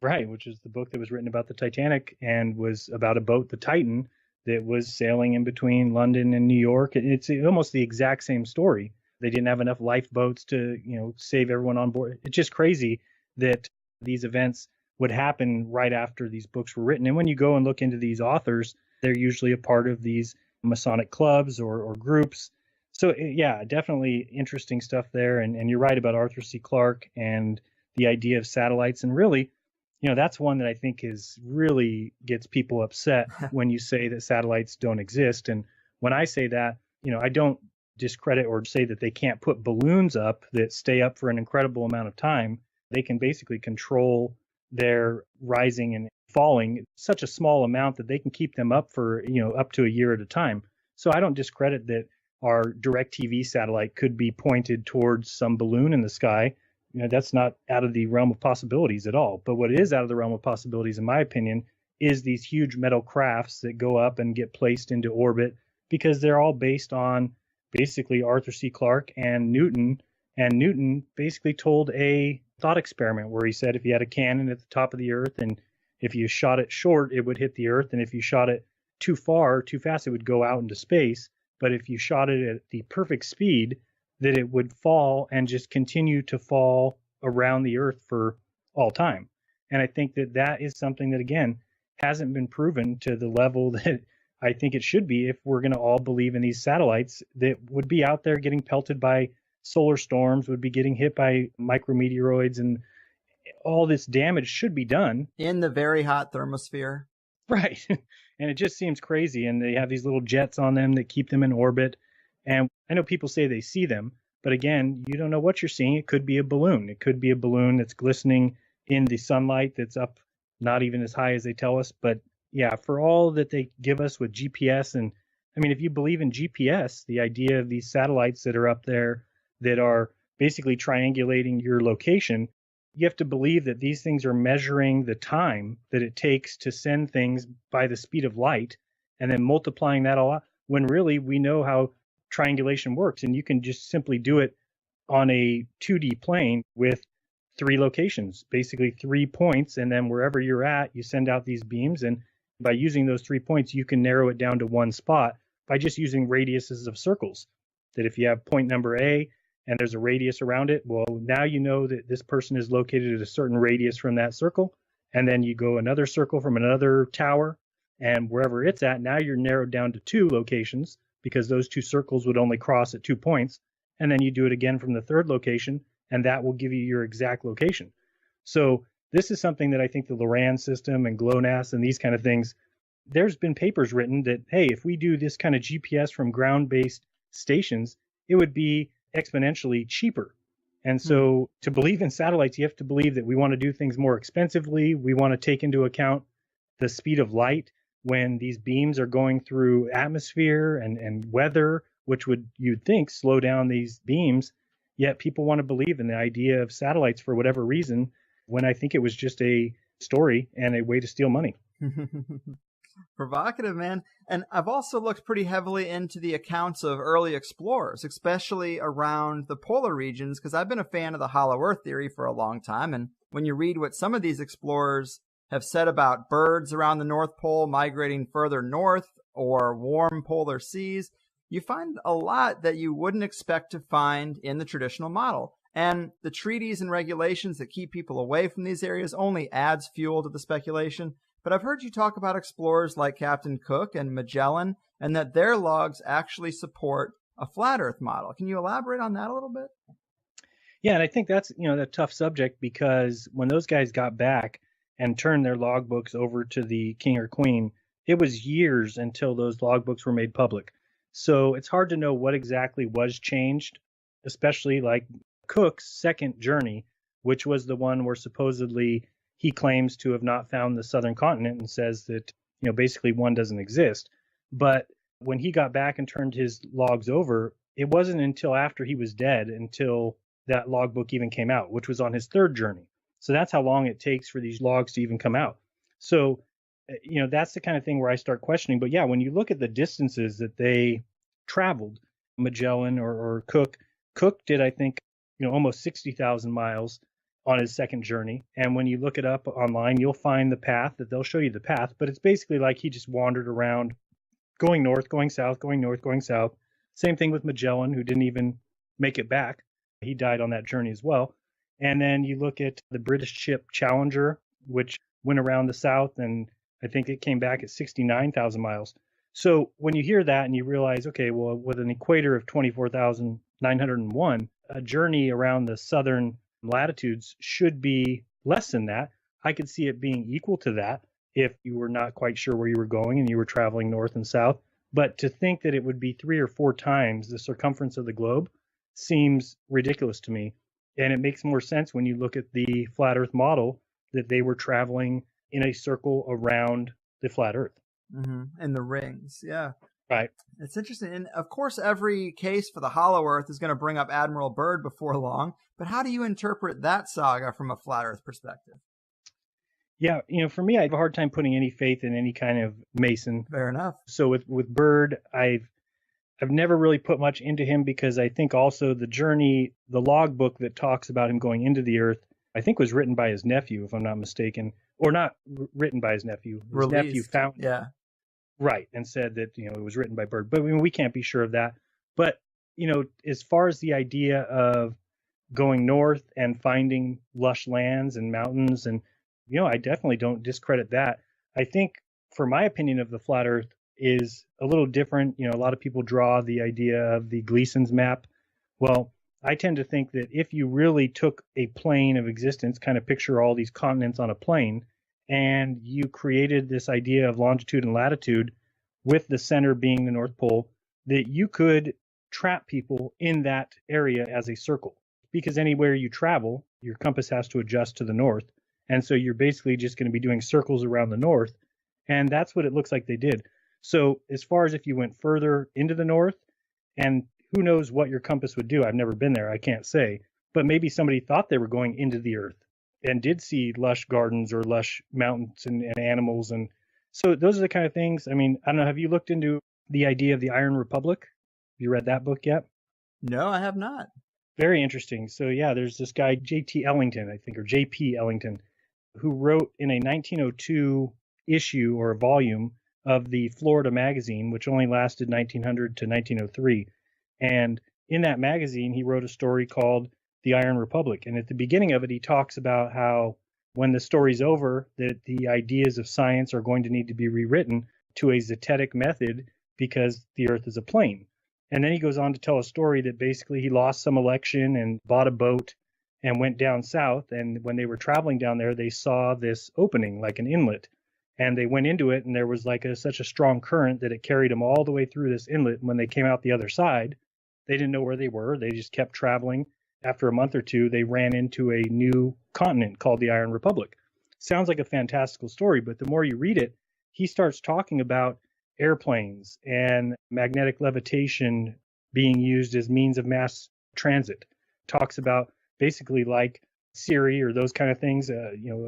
Right, which is the book that was written about the Titanic and was about a boat, the Titan, that was sailing in between London and New York. It's almost the exact same story. They didn't have enough lifeboats to, save everyone on board. It's just crazy that these events would happen right after these books were written. And when you go and look into these authors, they're usually a part of these Masonic clubs or groups. So, yeah, definitely interesting stuff there. And you're right about Arthur C. Clarke and the idea of satellites. And really, that's one that I think really gets people upset when you say that satellites don't exist. And when I say that, I don't discredit or say that they can't put balloons up that stay up for an incredible amount of time. They can basically control their rising and falling such a small amount that they can keep them up for, up to a year at a time. So I don't discredit that our DirecTV satellite could be pointed towards some balloon in the sky. That's not out of the realm of possibilities at all. But what is out of the realm of possibilities, in my opinion, is these huge metal crafts that go up and get placed into orbit, because they're all based on basically Arthur C. Clarke and Newton. And Newton basically told a thought experiment where he said if you had a cannon at the top of the earth and if you shot it short, it would hit the earth. And if you shot it too far, too fast, it would go out into space. But if you shot it at the perfect speed, that it would fall and just continue to fall around the Earth for all time. And I think that that is something that, again, hasn't been proven to the level that I think it should be if we're going to all believe in these satellites that would be out there getting pelted by solar storms, would be getting hit by micrometeoroids, and all this damage should be done. In the very hot thermosphere. Right. And it just seems crazy. And they have these little jets on them that keep them in orbit. And I know people say they see them, but again, you don't know what you're seeing. It could be a balloon. It could be a balloon that's glistening in the sunlight that's up not even as high as they tell us. But yeah, for all that they give us with GPS, and I mean, if you believe in GPS, the idea of these satellites that are up there that are basically triangulating your location, you have to believe that these things are measuring the time that it takes to send things by the speed of light and then multiplying that all out, when really we know how triangulation works. And you can just simply do it on a 2D plane with 3 locations, basically 3 points. And then wherever you're at, you send out these beams. And by using those 3 points, you can narrow it down to one spot by just using radiuses of circles. That if you have point number A and there's a radius around it, well, now you know that this person is located at a certain radius from that circle. And then you go another circle from another tower, and wherever it's at, now you're narrowed down to 2 locations because those 2 circles would only cross at 2 points. And then you do it again from the 3rd location, and that will give you your exact location. So this is something that I think the Loran system and GLONASS and these kind of things, there's been papers written that, hey, if we do this kind of GPS from ground-based stations, it would be exponentially cheaper. And so to believe in satellites, you have to believe that we want to do things more expensively. We want to take into account the speed of light when these beams are going through atmosphere and weather, which would, you'd think, slow down these beams. Yet people want to believe in the idea of satellites for whatever reason, when I think it was just a story and a way to steal money. Provocative, man. And I've also looked pretty heavily into the accounts of early explorers, especially around the polar regions, because I've been a fan of the hollow earth theory for a long time. And when you read what some of these explorers have said about birds around the North Pole migrating further north or warm polar seas, you find a lot that you wouldn't expect to find in the traditional model. And the treaties and regulations that keep people away from these areas only adds fuel to the speculation. But I've heard you talk about explorers like Captain Cook and Magellan, and that their logs actually support a flat Earth model. Can you elaborate on that a little bit? Yeah, and I think that's, a tough subject, because when those guys got back and turned their logbooks over to the king or queen, it was years until those logbooks were made public. So it's hard to know what exactly was changed, especially like Cook's second journey, which was the one where supposedly he claims to have not found the southern continent and says that, basically one doesn't exist. But when he got back and turned his logs over, it wasn't until after he was dead until that logbook even came out, which was on his 3rd journey. So that's how long it takes for these logs to even come out. So, that's the kind of thing where I start questioning. But yeah, when you look at the distances that they traveled, Magellan or Cook did, I think, almost 60,000 miles on his second journey. And when you look it up online, you'll find the path, that they'll show you the path, but it's basically like he just wandered around, going north, going south, going north, going south. Same thing with Magellan, who didn't even make it back. He died on that journey as well. And then you look at the British ship Challenger, which went around the south, and I think it came back at 69,000 miles. So when you hear that and you realize, okay, well, with an equator of 24,901, a journey around the southern latitudes should be less than that. I could see it being equal to that if you were not quite sure where you were going and you were traveling north and south. But to think that it would be 3 or 4 times the circumference of the globe seems ridiculous to me. And it makes more sense when you look at the flat Earth model, that they were traveling in a circle around the flat Earth. And the rings, yeah. Right. It's interesting. And of course, every case for the hollow Earth is going to bring up Admiral Byrd before long. But how do you interpret that saga from a flat Earth perspective? Yeah, for me, I have a hard time putting any faith in any kind of Mason. Fair enough. So with Byrd, I've never really put much into him, because I think also the journey, the logbook that talks about him going into the Earth, I think was written by his nephew, if I'm not mistaken, or not written by his nephew. His nephew found it. Yeah. Right, and said that, it was written by Byrd. But we can't be sure of that. But, as far as the idea of going north and finding lush lands and mountains. And, I definitely don't discredit that. I think, for my opinion of the flat Earth, is a little different. A lot of people draw the idea of the Gleason's map. Well, I tend to think that if you really took a plane of existence, kind of picture all these continents on a plane, and you created this idea of longitude and latitude with the center being the North Pole, that you could trap people in that area as a circle. Because anywhere you travel, your compass has to adjust to the north. And so you're basically just going to be doing circles around the north. And that's what it looks like they did. So as far as if you went further into the north, and who knows what your compass would do? I've never been there. I can't say. But maybe somebody thought they were going into the earth and did see lush gardens or lush mountains and animals. And so those are the kind of things. I mean, I don't know. Have you looked into the idea of the Iron Republic? Have you read that book yet? No, I have not. Very interesting. So yeah, there's this guy, J.T. Ellington, I think, or J.P. Ellington, who wrote in a 1902 issue or a volume of the Florida magazine, which only lasted 1900 to 1903. And in that magazine, he wrote a story called The Iron Republic. And at the beginning of it, he talks about how when the story's over, that the ideas of science are going to need to be rewritten to a zetetic method because the Earth is a plane. And then he goes on to tell a story that basically he lost some election and bought a boat and went down south. And when they were traveling down there, they saw this opening, like an inlet. And they went into it, and there was like such a strong current that it carried them all the way through this inlet. And when they came out the other side, they didn't know where they were. They just kept traveling. After a month or two, they ran into a new continent called the Iron Republic. Sounds like a fantastical story, but the more you read it, he starts talking about airplanes and magnetic levitation being used as means of mass transit. Talks about basically like Siri or those kind of things,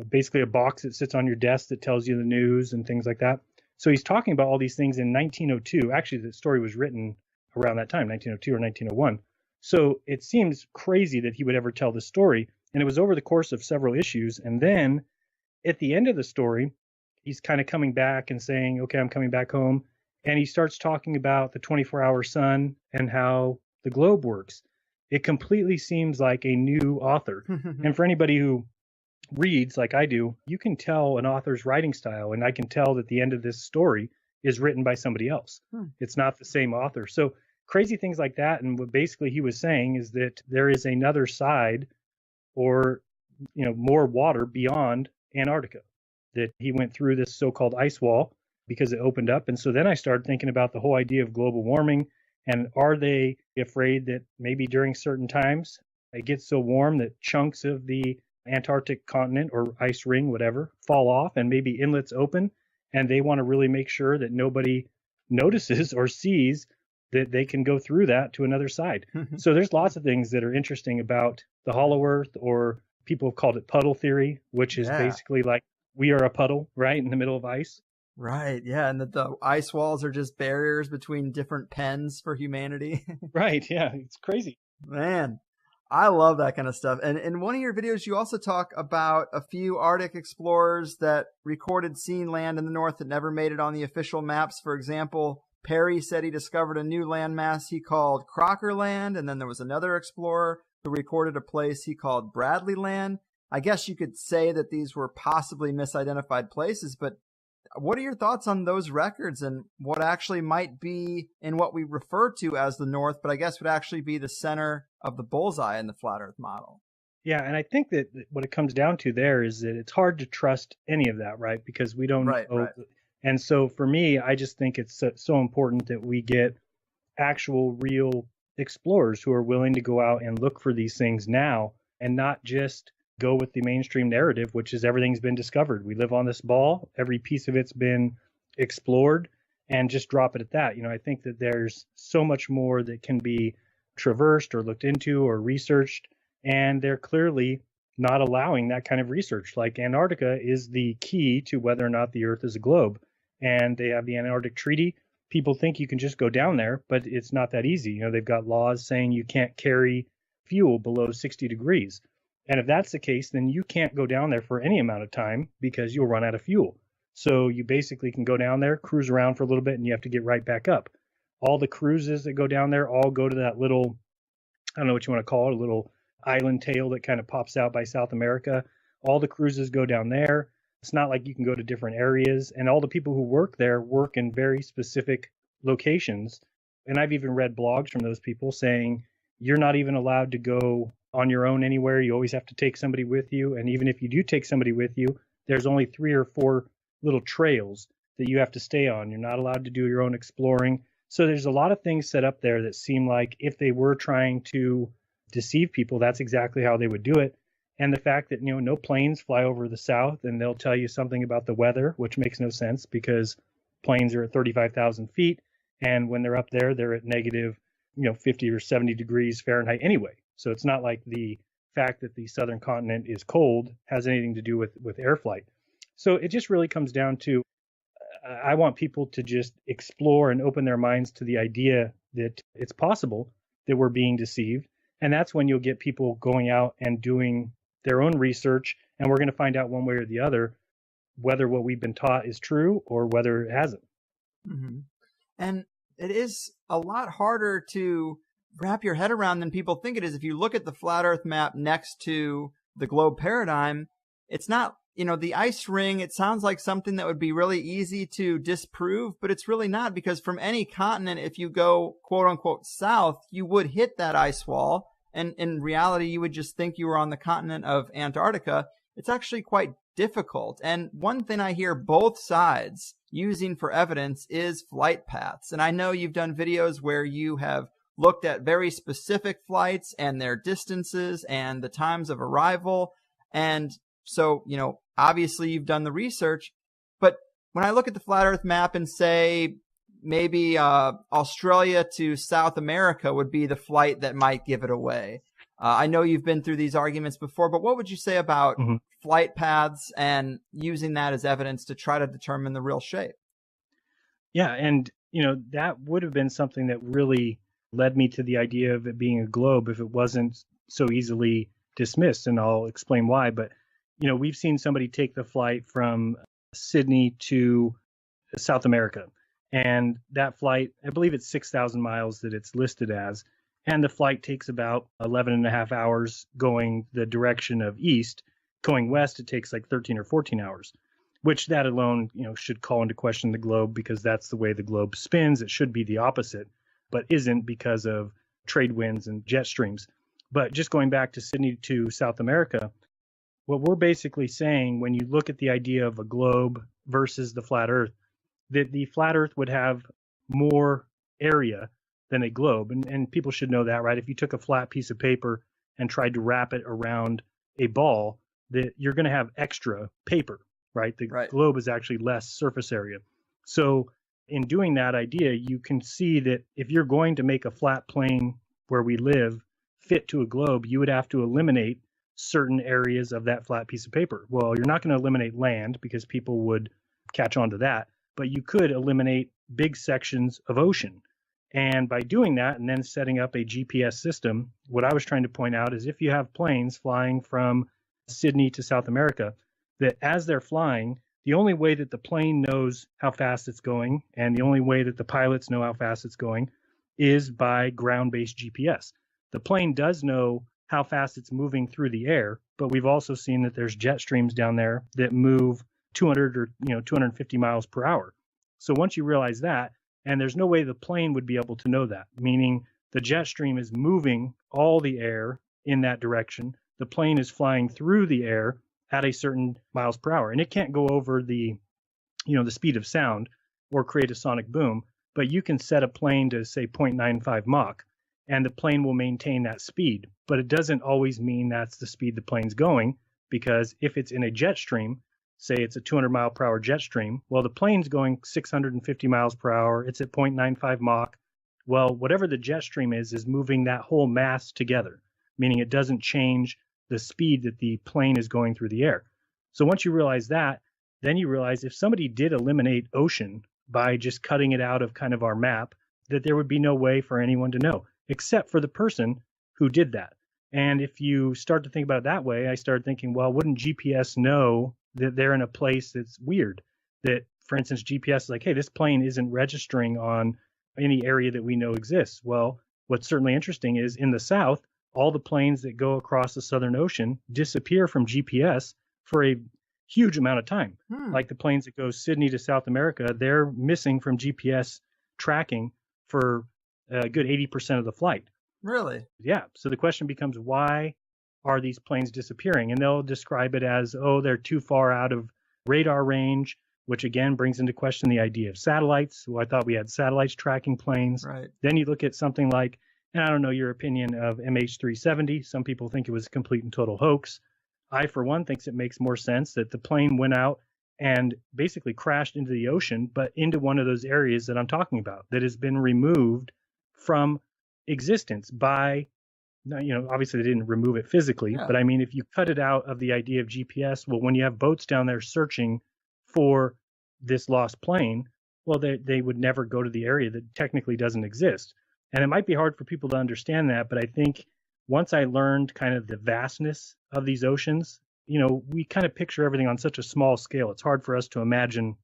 basically a box that sits on your desk that tells you the news and things like that. So he's talking about all these things in 1902. Actually, the story was written around that time, 1902 or 1901. So it seems crazy that he would ever tell this story. And it was over the course of several issues. And then at the end of the story, he's kind of coming back and saying, okay, I'm coming back home. And he starts talking about the 24-hour sun and how the globe works. It completely seems like a new author. And for anybody who reads like I do, you can tell an author's writing style. And I can tell that the end of this story is written by somebody else. It's not the same author. So crazy things like that. And what basically he was saying is that there is another side or, more water beyond Antarctica, that he went through this so-called ice wall because it opened up. And so then I started thinking about the whole idea of global warming. And are they afraid that maybe during certain times it gets so warm that chunks of the Antarctic continent or ice ring, whatever, fall off and maybe inlets open, and they want to really make sure that nobody notices or sees that they can go through that to another side. So there's lots of things that are interesting about the hollow earth, or people have called it puddle theory, which is basically like we are a puddle, right, in the middle of ice. Right, yeah, and that the ice walls are just barriers between different pens for humanity. Right, yeah, it's crazy. Man, I love that kind of stuff. And in one of your videos, you also talk about a few Arctic explorers that recorded seeing land in the north that never made it on the official maps. For example, Perry said he discovered a new landmass he called Crocker Land, and then there was another explorer who recorded a place he called Bradley Land. I guess you could say that these were possibly misidentified places, but what are your thoughts on those records and what actually might be in what we refer to as the North, but I guess would actually be the center of the bullseye in the flat Earth model? Yeah, and I think that what it comes down to there is that it's hard to trust any of that, right? Because we don't know. Right. And so for me, I just think it's so important that we get actual real explorers who are willing to go out and look for these things now and not just go with the mainstream narrative, which is everything's been discovered. We live on this ball. Every piece of it's been explored, and just drop it at that. I think that there's so much more that can be traversed or looked into or researched, and they're clearly not allowing that kind of research. Like Antarctica is the key to whether or not the Earth is a globe, and they have the Antarctic Treaty. People think you can just go down there, but it's not that easy. They've got laws saying you can't carry fuel below 60 degrees. And if that's the case, then you can't go down there for any amount of time because you'll run out of fuel. So you basically can go down there, cruise around for a little bit, and you have to get right back up. All the cruises that go down there all go to that little, I don't know what you want to call it, a little island tail that kind of pops out by South America. All the cruises go down there. It's not like you can go to different areas. And all the people who work there work in very specific locations. And I've even read blogs from those people saying you're not even allowed to go on your own anywhere. You always have to take somebody with you. And even if you do take somebody with you, there's only 3 or 4 little trails that you have to stay on. You're not allowed to do your own exploring. So there's a lot of things set up there that seem like if they were trying to deceive people, that's exactly how they would do it. And the fact that, no planes fly over the south and they'll tell you something about the weather, which makes no sense because planes are at 35,000 feet. And when they're up there, they're at negative, 50 or 70 degrees Fahrenheit anyway. So it's not like the fact that the southern continent is cold has anything to do with air flight. So it just really comes down to, I want people to just explore and open their minds to the idea that it's possible that we're being deceived. And that's when you'll get people going out and doing their own research. And we're going to find out one way or the other whether what we've been taught is true or whether it hasn't. Mm-hmm. And it is a lot harder to wrap your head around than people think it is. If you look at the flat Earth map next to the globe paradigm, it's not, the ice ring, it sounds like something that would be really easy to disprove, but it's really not, because from any continent, if you go quote unquote south, you would hit that ice wall. And in reality, you would just think you were on the continent of Antarctica. It's actually quite difficult. And one thing I hear both sides using for evidence is flight paths. And I know you've done videos where you have looked at very specific flights and their distances and the times of arrival. And so, obviously you've done the research. But when I look at the flat Earth map and say maybe Australia to South America would be the flight that might give it away. I know you've been through these arguments before, but what would you say about flight paths and using that as evidence to try to determine the real shape? Yeah, and that would have been something that really led me to the idea of it being a globe if it wasn't so easily dismissed, and I'll explain why. But we've seen somebody take the flight from Sydney to South America, and that flight, I believe it's 6,000 miles that it's listed as, and the flight takes about 11 and a half hours going the direction of east. Going west, it takes like 13 or 14 hours, which that alone, should call into question the globe, because that's the way the globe spins. It should be the opposite, but isn't because of trade winds and jet streams. But just going back to Sydney to South America, what we're basically saying when you look at the idea of a globe versus the flat Earth, that the flat Earth would have more area than a globe. And people should know that, right? If you took a flat piece of paper and tried to wrap it around a ball, that you're going to have extra paper, right? The globe is actually less surface area. So in doing that idea, you can see that if you're going to make a flat plane where we live fit to a globe, you would have to eliminate certain areas of that flat piece of paper. Well, you're not going to eliminate land because people would catch on to that, but you could eliminate big sections of ocean. And by doing that and then setting up a GPS system, what I was trying to point out is if you have planes flying from Sydney to South America, that as they're flying, the only way that the plane knows how fast it's going and the only way that the pilots know how fast it's going is by ground-based GPS. The plane does know how fast it's moving through the air, but we've also seen that there's jet streams down there that move 200 or 250 miles per hour. So once you realize that, and there's no way the plane would be able to know that, meaning the jet stream is moving all the air in that direction. The plane is flying through the air at a certain miles per hour, and it can't go over the speed of sound or create a sonic boom, but you can set a plane to say 0.95 Mach, and the plane will maintain that speed. But it doesn't always mean that's the speed the plane's going, because if it's in a jet stream, say it's a 200 mile per hour jet stream, well, the plane's going 650 miles per hour, it's at 0.95 Mach. Well, whatever the jet stream is moving that whole mass together, meaning it doesn't change the speed that the plane is going through the air. So once you realize that, then you realize if somebody did eliminate ocean by just cutting it out of kind of our map, that there would be no way for anyone to know, except for the person who did that. And if you start to think about it that way, I started thinking, well, wouldn't GPS know that they're in a place that's weird? That, for instance, GPS is like, hey, this plane isn't registering on any area that we know exists. Well, what's certainly interesting is in the south, all the planes that go across the Southern Ocean disappear from GPS for a huge amount of time. Like the planes that go Sydney to South America, they're missing from GPS tracking for a good 80% of the flight. Really? Yeah. So the question becomes, why are these planes disappearing? And they'll describe it as, oh, they're too far out of radar range, which again brings into question the idea of satellites. Well, I thought we had satellites tracking planes. Right. Then you look at something like, and I don't know your opinion of MH370. Some people think it was a complete and total hoax. I, for one, thinks it makes more sense that the plane went out and basically crashed into the ocean, but into one of those areas that I'm talking about that has been removed from existence by, obviously they didn't remove it physically, but I mean, if you cut it out of the idea of GPS, well, when you have boats down there searching for this lost plane, well, they would never go to the area that technically doesn't exist. And it might be hard for people to understand that, but I think once I learned kind of the vastness of these oceans, we kind of picture everything on such a small scale. It's hard for us to imagine,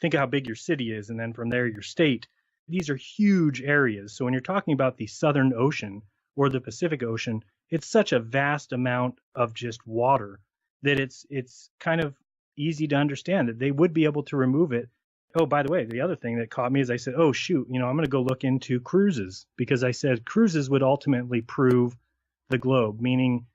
think of how big your city is, and then from there, your state. These are huge areas. So when you're talking about the Southern Ocean or the Pacific Ocean, it's such a vast amount of just water that it's kind of easy to understand that they would be able to remove it. Oh, by the way, the other thing that caught me is I said, oh, shoot, I'm going to go look into cruises, because I said cruises would ultimately prove the globe, meaning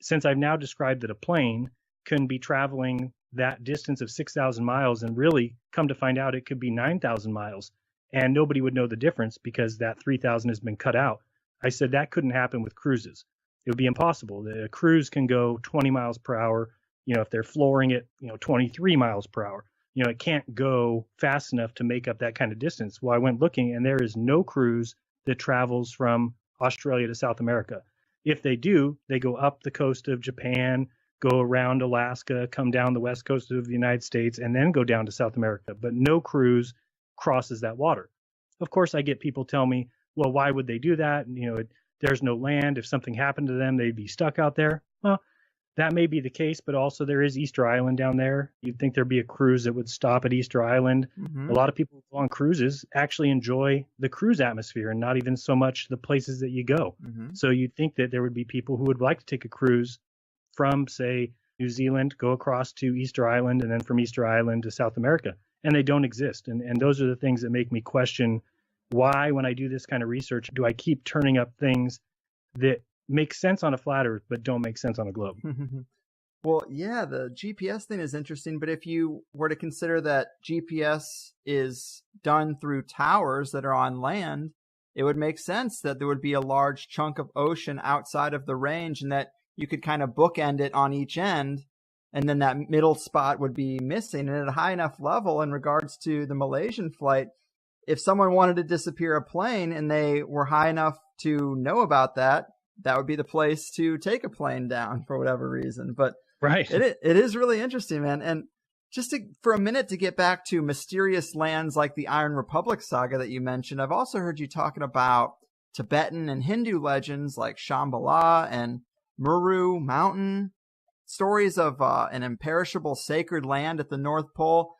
since I've now described that a plane can be traveling that distance of 6,000 miles and really come to find out it could be 9,000 miles and nobody would know the difference because that 3,000 has been cut out. I said that couldn't happen with cruises. It would be impossible. A cruise can go 20 miles per hour. If they're flooring it, 23 miles per hour. It can't go fast enough to make up that kind of distance. Well, I went looking and there is no cruise that travels from Australia to South America. If they do, they go up the coast of Japan, go around Alaska, come down the west coast of the United States, and then go down to South America. But no cruise crosses that water. Of course, I get people tell me, well, why would they do that? There's no land. If something happened to them, they'd be stuck out there. Well, that may be the case, but also there is Easter Island down there. You'd think there'd be a cruise that would stop at Easter Island. A lot of people who go on cruises actually enjoy the cruise atmosphere and not even so much the places that you go. So you'd think that there would be people who would like to take a cruise from, say, New Zealand, go across to Easter Island, and then from Easter Island to South America. And they don't exist. And those are the things that make me question why, when I do this kind of research, do I keep turning up things that make sense on a flat Earth, but don't make sense on a globe. Well, yeah, the GPS thing is interesting, but if you were to consider that GPS is done through towers that are on land, it would make sense that there would be a large chunk of ocean outside of the range and that you could kind of bookend it on each end, and then that middle spot would be missing. And at a high enough level in regards to the Malaysian flight, if someone wanted to disappear a plane and they were high enough to know about that, that would be the place to take a plane down for whatever reason. But right, it is really interesting, man. And just for a minute to get back to mysterious lands like the Iron Republic saga that you mentioned, I've also heard you talking about Tibetan and Hindu legends like Shambhala and Meru Mountain, stories of an imperishable sacred land at the North Pole.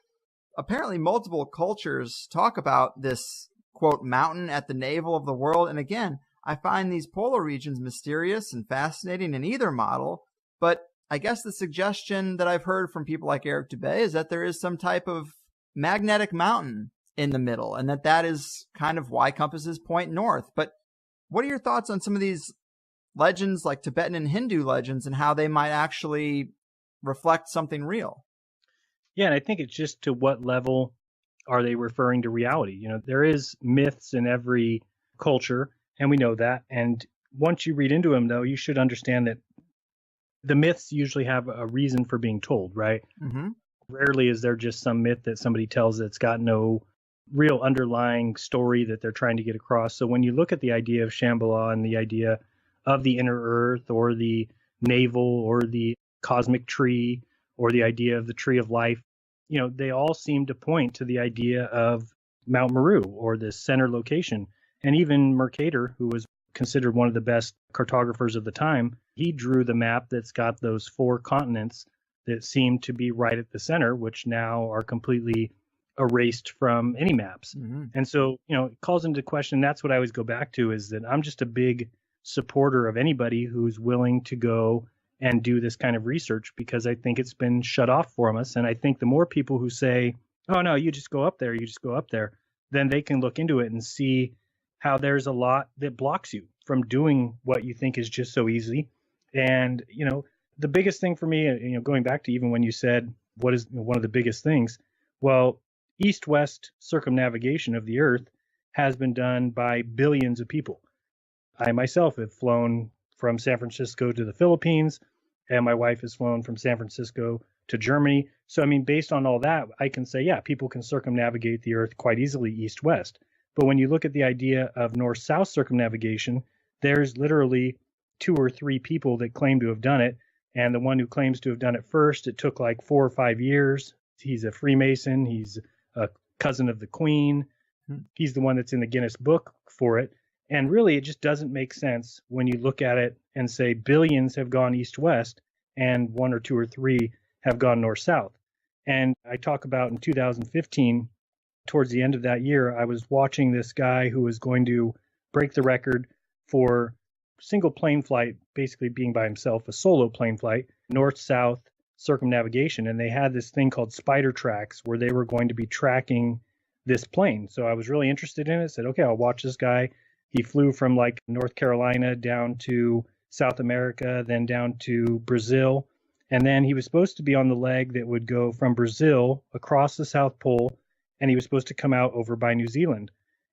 Apparently multiple cultures talk about this, quote, mountain at the navel of the world. And again, I find these polar regions mysterious and fascinating in either model, but I guess the suggestion that I've heard from people like Eric Dubay is that there is some type of magnetic mountain in the middle, and that is kind of why compasses point north. But what are your thoughts on some of these legends like Tibetan and Hindu legends and how they might actually reflect something real? Yeah, and I think it's just to what level are they referring to reality? There is myths in every culture, and we know that. And once you read into them, though, you should understand that the myths usually have a reason for being told, right? Rarely is there just some myth that somebody tells that's got no real underlying story that they're trying to get across. So when you look at the idea of Shambhala and the idea of the inner earth or the navel or the cosmic tree or the idea of the tree of life, they all seem to point to the idea of Mount Meru or the center location. And even Mercator, who was considered one of the best cartographers of the time, he drew the map that's got those 4 continents that seem to be right at the center, which now are completely erased from any maps. And so, it calls into question, that's what I always go back to, is that I'm just a big supporter of anybody who's willing to go and do this kind of research, because I think it's been shut off from us. And I think the more people who say, oh, no, you just go up there, then they can look into it and see how there's a lot that blocks you from doing what you think is just so easy. And, the biggest thing for me, going back to even when you said, what is one of the biggest things? Well, east-west circumnavigation of the Earth has been done by billions of people. I myself have flown from San Francisco to the Philippines, and my wife has flown from San Francisco to Germany. So, I mean, based on all that, I can say, yeah, people can circumnavigate the Earth quite easily east-west. But when you look at the idea of north-south circumnavigation, there's literally 2 or 3 people that claim to have done it. And the one who claims to have done it first, it took like 4 or 5 years. He's a Freemason. He's a cousin of the Queen. He's the one that's in the Guinness Book for it. And really, it just doesn't make sense when you look at it and say billions have gone east-west and 1 or 2 or 3 have gone north-south. And I talk about in 2015, towards the end of that year, I was watching this guy who was going to break the record for single plane flight, basically being by himself, a solo plane flight, north-south circumnavigation. And they had this thing called spider tracks where they were going to be tracking this plane. So I was really interested in it. Said, okay, I'll watch this guy. He flew from like North Carolina down to South America, then down to Brazil. And then he was supposed to be on the leg that would go from Brazil across the South Pole, and he was supposed to come out over by New Zealand.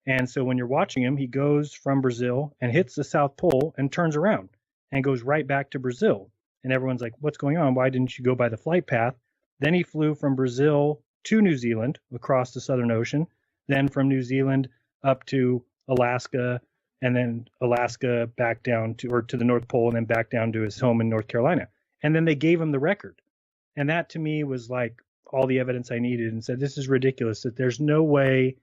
And so when you're watching him, he goes from Brazil and hits the South Pole and turns around and goes right back to Brazil. And everyone's like, what's going on? Why didn't you go by the flight path? Then he flew from Brazil to New Zealand across the Southern Ocean, then from New Zealand up to Alaska, and then Alaska back down to the North Pole, and then back down to his home in North Carolina. And then they gave him the record. And that to me was like all the evidence I needed, and said, this is ridiculous, that there's no way,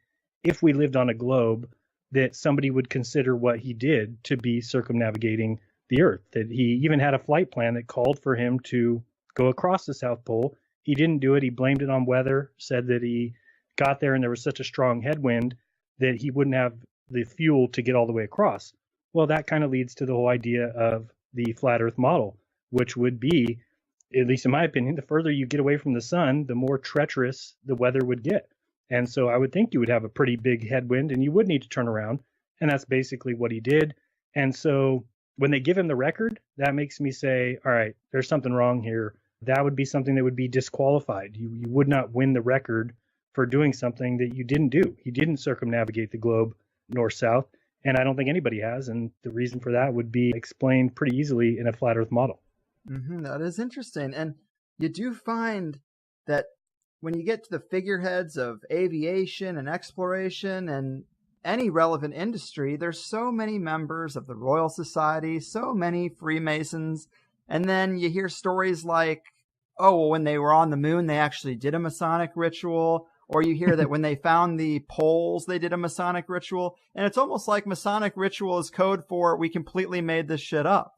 if we lived on a globe, that somebody would consider what he did to be circumnavigating the Earth. That he even had a flight plan that called for him to go across the South Pole. He didn't do it. He blamed it on weather, said that he got there and there was such a strong headwind that he wouldn't have the fuel to get all the way across. Well, that kind of leads to the whole idea of the flat Earth model, which would be, at least in my opinion, the further you get away from the sun, the more treacherous the weather would get. And so I would think you would have a pretty big headwind and you would need to turn around. And that's basically what he did. And so when they give him the record, that makes me say, all right, there's something wrong here. That would be something that would be disqualified. You would not win the record for doing something that you didn't do. He didn't circumnavigate the globe north-south. And I don't think anybody has. And the reason for that would be explained pretty easily in a flat Earth model. That is interesting. And you do find that when you get to the figureheads of aviation and exploration and any relevant industry, there's so many members of the Royal Society, so many Freemasons. And then you hear stories like, oh, well, when they were on the moon, they actually did a Masonic ritual. Or you hear that when they found the poles, they did a Masonic ritual. And it's almost like Masonic ritual is code for, we completely made this shit up.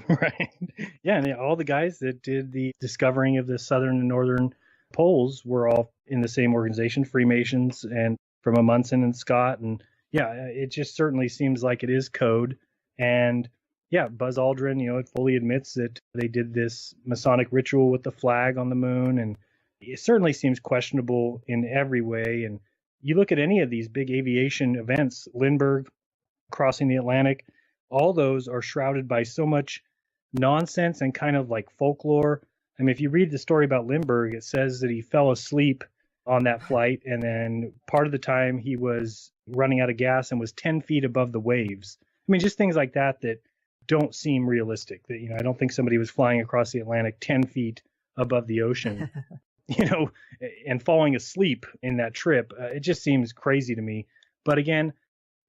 Right. Yeah. And all the guys that did the discovering of the southern and northern poles were all in the same organization, Freemasons, and from Amundsen and Scott. And yeah, it just certainly seems like it is code. And yeah, Buzz Aldrin, fully admits that they did this Masonic ritual with the flag on the moon. And it certainly seems questionable in every way. And you look at any of these big aviation events, Lindbergh, crossing the Atlantic, all those are shrouded by so much nonsense and kind of like folklore. I mean, if you read the story about Lindbergh, it says that he fell asleep on that flight, and then part of the time he was running out of gas and was 10 feet above the waves. I mean, just things like that don't seem realistic. That, I don't think somebody was flying across the Atlantic 10 feet above the ocean, and falling asleep in that trip. It just seems crazy to me. But again,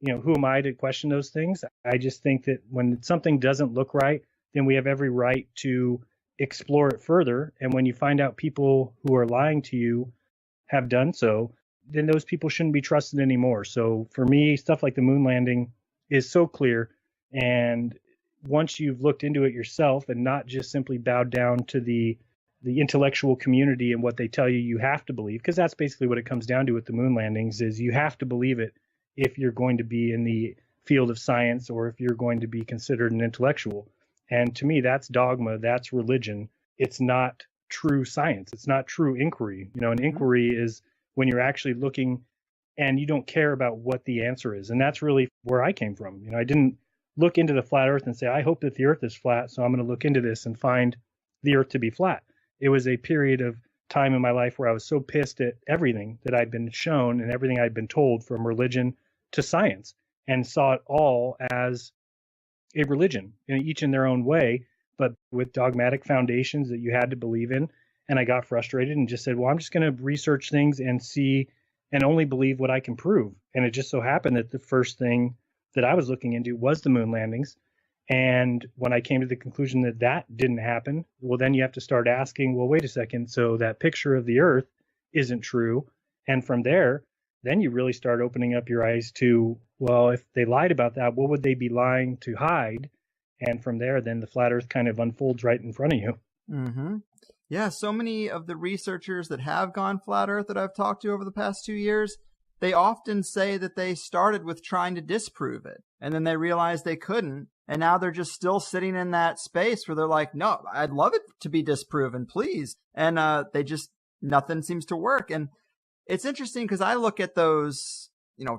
who am I to question those things? I just think that when something doesn't look right, then we have every right to explore it further. And when you find out people who are lying to you have done so, then those people shouldn't be trusted anymore. So for me, stuff like the moon landing is so clear. And once you've looked into it yourself and not just simply bowed down to the intellectual community and what they tell you you have to believe, because that's basically what it comes down to with the moon landings, is you have to believe it if you're going to be in the field of science or if you're going to be considered an intellectual. And to me, that's dogma, that's religion. It's not true science. It's not true inquiry. An inquiry is when you're actually looking and you don't care about what the answer is. And that's really where I came from. I didn't look into the flat earth and say, I hope that the earth is flat, so I'm going to look into this and find the earth to be flat. It was a period of time in my life where I was so pissed at everything that I'd been shown and everything I'd been told, from religion to science, and saw it all as a religion, each in their own way, but with dogmatic foundations that you had to believe in. And I got frustrated and just said, well, I'm just going to research things and see and only believe what I can prove. And it just so happened that the first thing that I was looking into was the moon landings. And when I came to the conclusion that that didn't happen, well, then you have to start asking, well, wait a second, so that picture of the earth isn't true. And from there, then you really start opening up your eyes to, well, if they lied about that, what would they be lying to hide? And from there, then the flat earth kind of unfolds right in front of you. Mm-hmm. Yeah, so many of the researchers that have gone flat earth that I've talked to over the past 2 years, they often say that they started with trying to disprove it, and then they realized they couldn't, and now they're just still sitting in that space where they're like, no, I'd love it to be disproven, please. And nothing seems to work. And it's interesting because I look at those,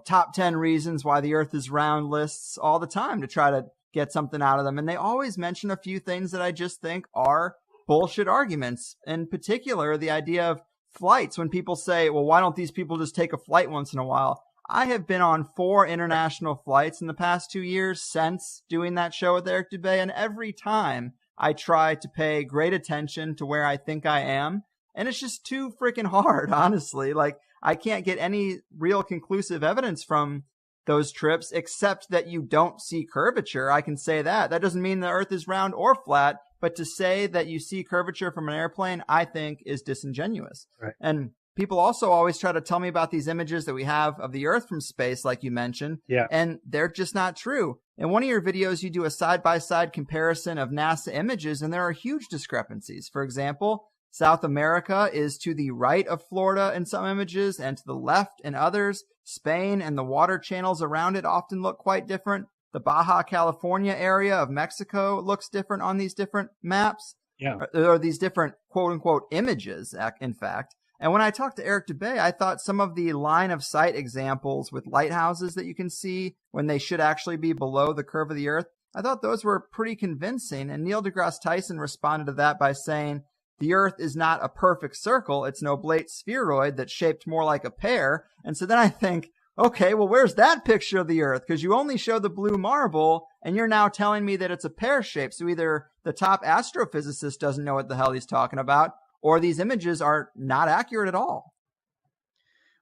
top 10 reasons why the earth is round lists all the time to try to get something out of them. And they always mention a few things that I just think are bullshit arguments. In particular, the idea of flights. When people say, well, why don't these people just take a flight once in a while? I have been on 4 international flights in the past 2 years since doing that show with Eric Dubay. And every time I try to pay great attention to where I think I am. And it's just too freaking hard, honestly. Like, I can't get any real conclusive evidence from those trips, except that you don't see curvature. I can say that. That doesn't mean the earth is round or flat, but to say that you see curvature from an airplane, I think is disingenuous. Right. And people also always try to tell me about these images that we have of the earth from space, like you mentioned. Yeah. And they're just not true. In one of your videos, you do a side-by-side comparison of NASA images, and there are huge discrepancies. For example, South America is to the right of Florida in some images and to the left in others. Spain and the water channels around it often look quite different. The Baja California area of Mexico looks different on these different maps. Yeah. Or these different quote-unquote images, in fact. And when I talked to Eric Dubay, I thought some of the line of sight examples with lighthouses that you can see when they should actually be below the curve of the earth, I thought those were pretty convincing. And Neil deGrasse Tyson responded to that by saying, the earth is not a perfect circle. It's an oblate spheroid that's shaped more like a pear. And so then I think, okay, well, where's that picture of the earth? Because you only show the blue marble, and you're now telling me that it's a pear shape. So either the top astrophysicist doesn't know what the hell he's talking about, or these images are not accurate at all.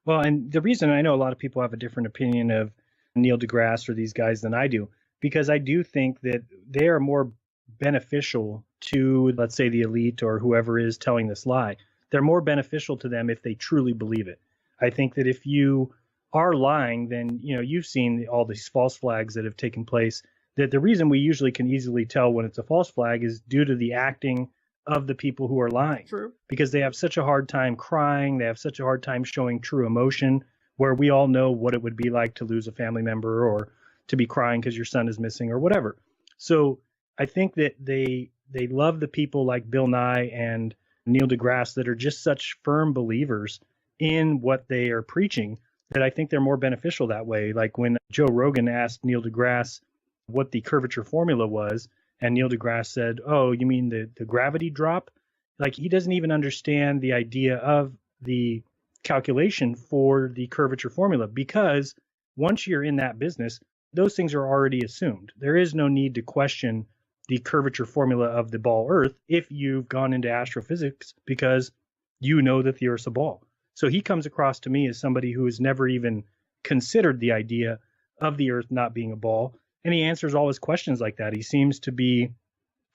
Well, and the reason I know a lot of people have a different opinion of Neil deGrasse or these guys than I do, because I do think that they are more beneficial to, let's say, the elite or whoever is telling this lie. They're more beneficial to them if they truly believe it. I think that if you are lying, then, you've seen all these false flags that have taken place, that the reason we usually can easily tell when it's a false flag is due to the acting of the people who are lying. True. Because they have such a hard time crying. They have such a hard time showing true emotion, where we all know what it would be like to lose a family member or to be crying because your son is missing or whatever. So I think that they love the people like Bill Nye and Neil deGrasse that are just such firm believers in what they are preaching that I think they're more beneficial that way. Like when Joe Rogan asked Neil deGrasse what the curvature formula was, and Neil deGrasse said, oh, you mean the gravity drop? Like, he doesn't even understand the idea of the calculation for the curvature formula, because once you're in that business, those things are already assumed. There is no need to question the curvature formula of the ball Earth if you've gone into astrophysics, because you know that the Earth's a ball. So he comes across to me as somebody who has never even considered the idea of the Earth not being a ball. And he answers all his questions like that. He seems to be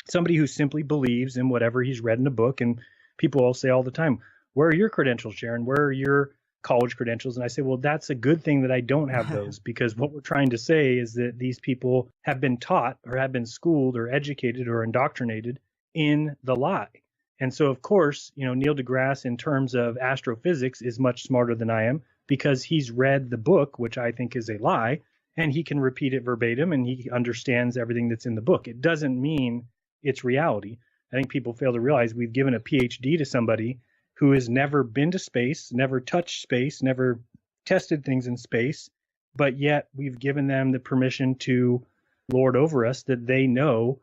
somebody who simply believes in whatever he's read in a book. And people all say all the time, where are your credentials, Jeran? Where are your college credentials? And I say, well, that's a good thing that I don't have those, because what we're trying to say is that these people have been taught or have been schooled or educated or indoctrinated in the lie. And so, of course, Neil deGrasse, in terms of astrophysics, is much smarter than I am, because he's read the book, which I think is a lie, and he can repeat it verbatim and he understands everything that's in the book. It doesn't mean it's reality. I think people fail to realize we've given a PhD to somebody who has never been to space, never touched space, never tested things in space, but yet we've given them the permission to lord over us that they know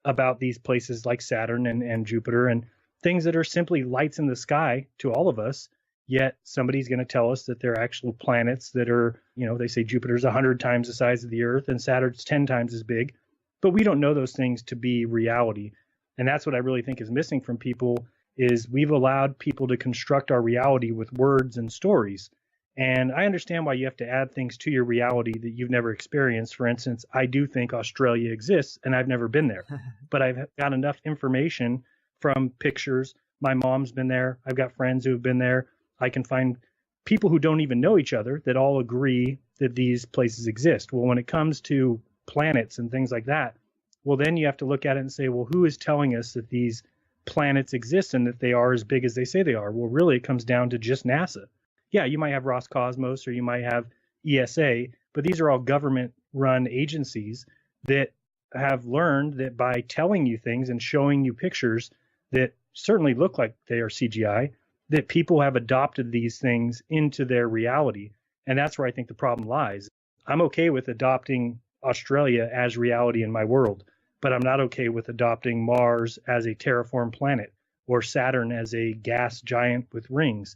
about these places like Saturn and Jupiter and things that are simply lights in the sky to all of us. Yet somebody's going to tell us that they're actual planets that are, they say Jupiter's 100 times the size of the Earth and Saturn's 10 times as big. But we don't know those things to be reality. And that's what I really think is missing from people is we've allowed people to construct our reality with words and stories. And I understand why you have to add things to your reality that you've never experienced. For instance, I do think Australia exists and I've never been there, but I've got enough information from pictures. My mom's been there. I've got friends who have been there. I can find people who don't even know each other that all agree that these places exist. Well, when it comes to planets and things like that, well, then you have to look at it and say, well, who is telling us that these planets exist and that they are as big as they say they are? Well, really, it comes down to just NASA. Yeah, you might have Roscosmos or you might have ESA, but these are all government-run agencies that have learned that by telling you things and showing you pictures that certainly look like they are CGI, that people have adopted these things into their reality. And that's where I think the problem lies. I'm okay with adopting Australia as reality in my world, but I'm not okay with adopting Mars as a terraformed planet or Saturn as a gas giant with rings.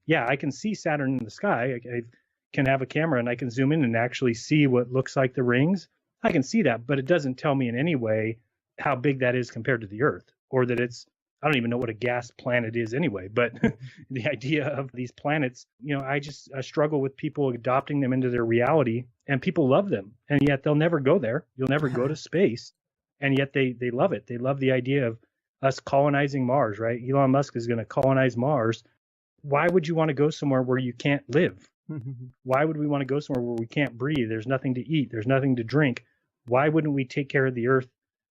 Yeah, I can see Saturn in the sky. I can have a camera and I can zoom in and actually see what looks like the rings. I can see that, but it doesn't tell me in any way how big that is compared to the Earth, or that it's, I don't even know what a gas planet is anyway, but the idea of these planets, I struggle with people adopting them into their reality, and people love them, and yet they'll never go there. You'll never go to space, and yet they love it. They love the idea of us colonizing Mars, right? Elon Musk is going to colonize Mars. Why would you want to go somewhere where you can't live? Why would we want to go somewhere where we can't breathe? There's nothing to eat. There's nothing to drink. Why wouldn't we take care of the Earth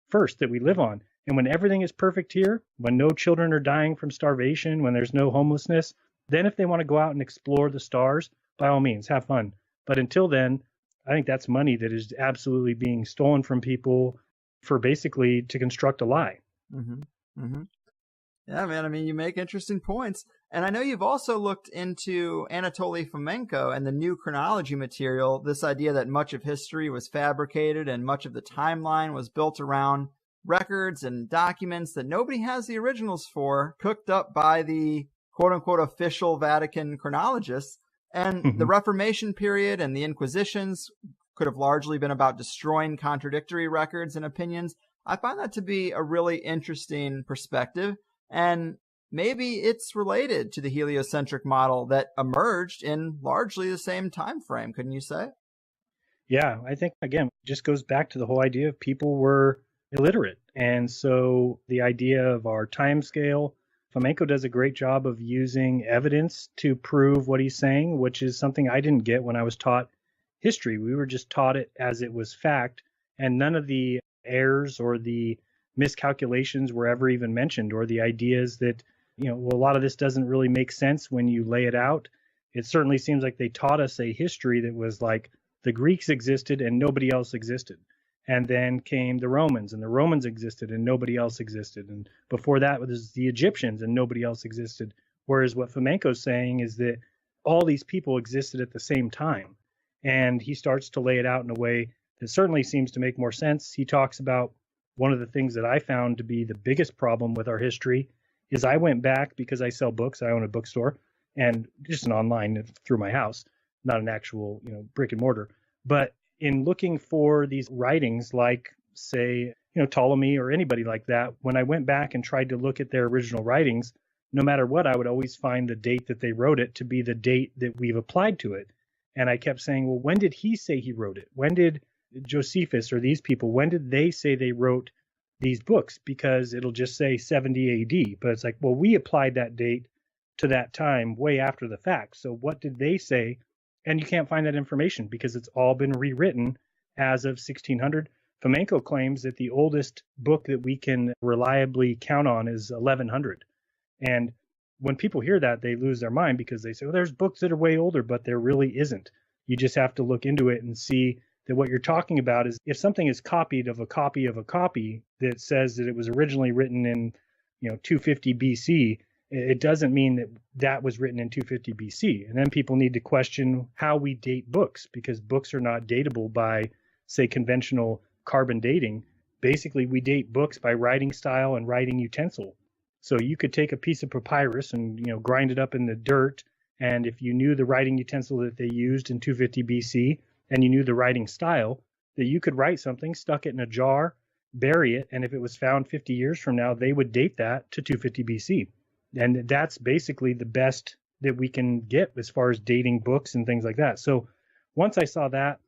first that we live on? And when everything is perfect here, when no children are dying from starvation, when there's no homelessness, then if they want to go out and explore the stars, by all means, have fun. But until then, I think that's money that is absolutely being stolen from people for basically to construct a lie. Yeah, man. I mean, you make interesting points. And I know you've also looked into Anatoly Fomenko and the new chronology material, this idea that much of history was fabricated and much of the timeline was built around records and documents that nobody has the originals for, cooked up by the quote-unquote official Vatican chronologists. And the Reformation period and the Inquisitions could have largely been about destroying contradictory records and opinions. I find that to be a really interesting perspective. And maybe it's related to the heliocentric model that emerged in largely the same time frame, couldn't you say? Yeah, I think, again, it just goes back to the whole idea of people were illiterate. And so the idea of our time scale, Fomenko does a great job of using evidence to prove what he's saying, which is something I didn't get when I was taught history. We were just taught it as it was fact, and none of the errors or the miscalculations were ever even mentioned, or the ideas that, a lot of this doesn't really make sense when you lay it out. It certainly seems like they taught us a history that was like the Greeks existed and nobody else existed. And then came the Romans, and the Romans existed and nobody else existed. And before that was the Egyptians and nobody else existed. Whereas what Fomenko's saying is that all these people existed at the same time. And he starts to lay it out in a way that certainly seems to make more sense. He talks about one of the things that I found to be the biggest problem with our history is I went back, because I sell books. I own a bookstore, and just an online through my house, not an actual, brick and mortar. But in looking for these writings, like, say, Ptolemy or anybody like that, when I went back and tried to look at their original writings, no matter what, I would always find the date that they wrote it to be the date that we've applied to it. And I kept saying, well, when did he say he wrote it? When did Josephus or these people, when did they say they wrote these books? Because it'll just say 70 AD. But it's like, well, we applied that date to that time way after the fact. So what did they say? And you can't find that information because it's all been rewritten as of 1600. Fomenko claims that the oldest book that we can reliably count on is 1100. And when people hear that, they lose their mind because they say, well, there's books that are way older, but there really isn't. You just have to look into it and see that what you're talking about is if something is copied of a copy of a copy that says that it was originally written in 250 BC, it doesn't mean that that was written in 250 BC. And then people need to question how we date books, because books are not datable by, say, conventional carbon dating. Basically, we date books by writing style and writing utensil. So you could take a piece of papyrus and grind it up in the dirt, and if you knew the writing utensil that they used in 250 BC and you knew the writing style, that you could write something, stuck it in a jar, bury it, and if it was found 50 years from now, they would date that to 250 BC. And that's basically the best that we can get as far as dating books and things like that. So once I saw that,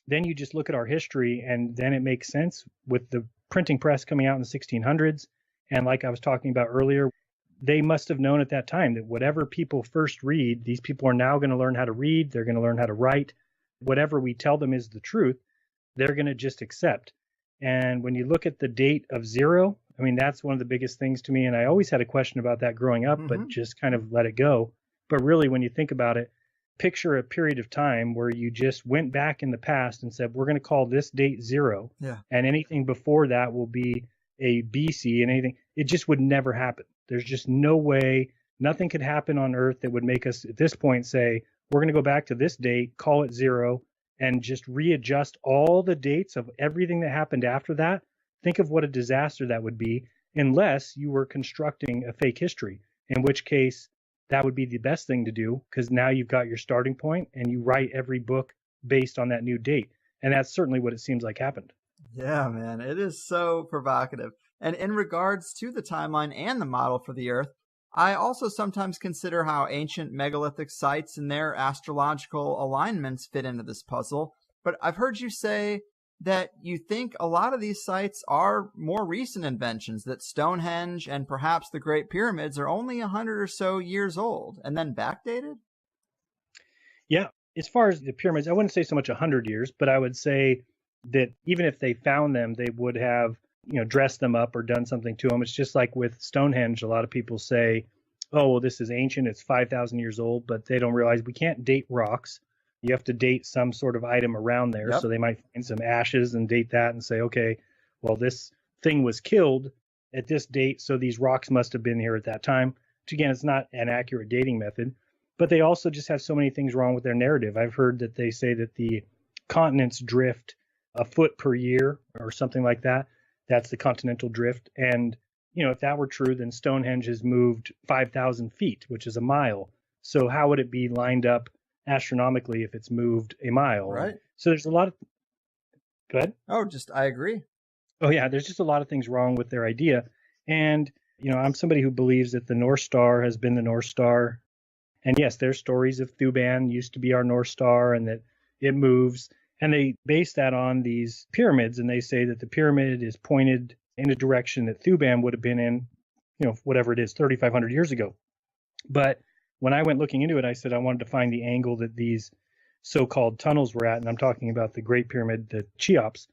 then you just look at our history, and then it makes sense with the printing press coming out in the 1600s. And like I was talking about earlier, they must have known at that time that whatever people first read, these people are now going to learn how to read. They're going to learn how to write. Whatever we tell them is the truth, they're going to just accept. And when you look at the date of 0, I mean, that's one of the biggest things to me. And I always had a question about that growing up, but just kind of let it go. But really, when you think about it, picture a period of time where you just went back in the past and said, we're going to call this date 0. Yeah. And anything before that will be a BC, and anything. It just would never happen. There's just no way, nothing could happen on Earth that would make us at this point say, we're going to go back to this date, call it 0, and just readjust all the dates of everything that happened after that. Think of what a disaster that would be, unless you were constructing a fake history, in which case that would be the best thing to do, because now you've got your starting point and you write every book based on that new date. And that's certainly what it seems like happened. Yeah, man, it is so provocative. And in regards to the timeline and the model for the Earth, I also sometimes consider how ancient megalithic sites and their astrological alignments fit into this puzzle. But I've heard you say that you think a lot of these sites are more recent inventions, that Stonehenge and perhaps the Great Pyramids are only 100 or so years old and then backdated? Yeah, as far as the pyramids, I wouldn't say so much 100 years, but I would say that even if they found them, they would have dressed them up or done something to them. It's just like with Stonehenge. A lot of people say, oh, well, this is ancient. It's 5,000 years old, but they don't realize we can't date rocks. You have to date some sort of item around there. Yep. So they might find some ashes and date that and say, okay, well, this thing was killed at this date, so these rocks must have been here at that time. Which, again, it's not an accurate dating method. But they also just have so many things wrong with their narrative. I've heard that they say that the continents drift a foot per year or something like that. That's the continental drift. And, if that were true, then Stonehenge has moved 5,000 feet, which is a mile. So how would it be lined up astronomically if it's moved a mile? Right. So there's a lot of... Go ahead. Oh, I agree. Oh, yeah. There's just a lot of things wrong with their idea. And, I'm somebody who believes that the North Star has been the North Star. And yes, there's stories of Thuban used to be our North Star and that it moves. And they base that on these pyramids, and they say that the pyramid is pointed in a direction that Thuban would have been in, whatever it is, 3,500 years ago. But when I went looking into it, I said I wanted to find the angle that these so-called tunnels were at, and I'm talking about the Great Pyramid, the Cheops.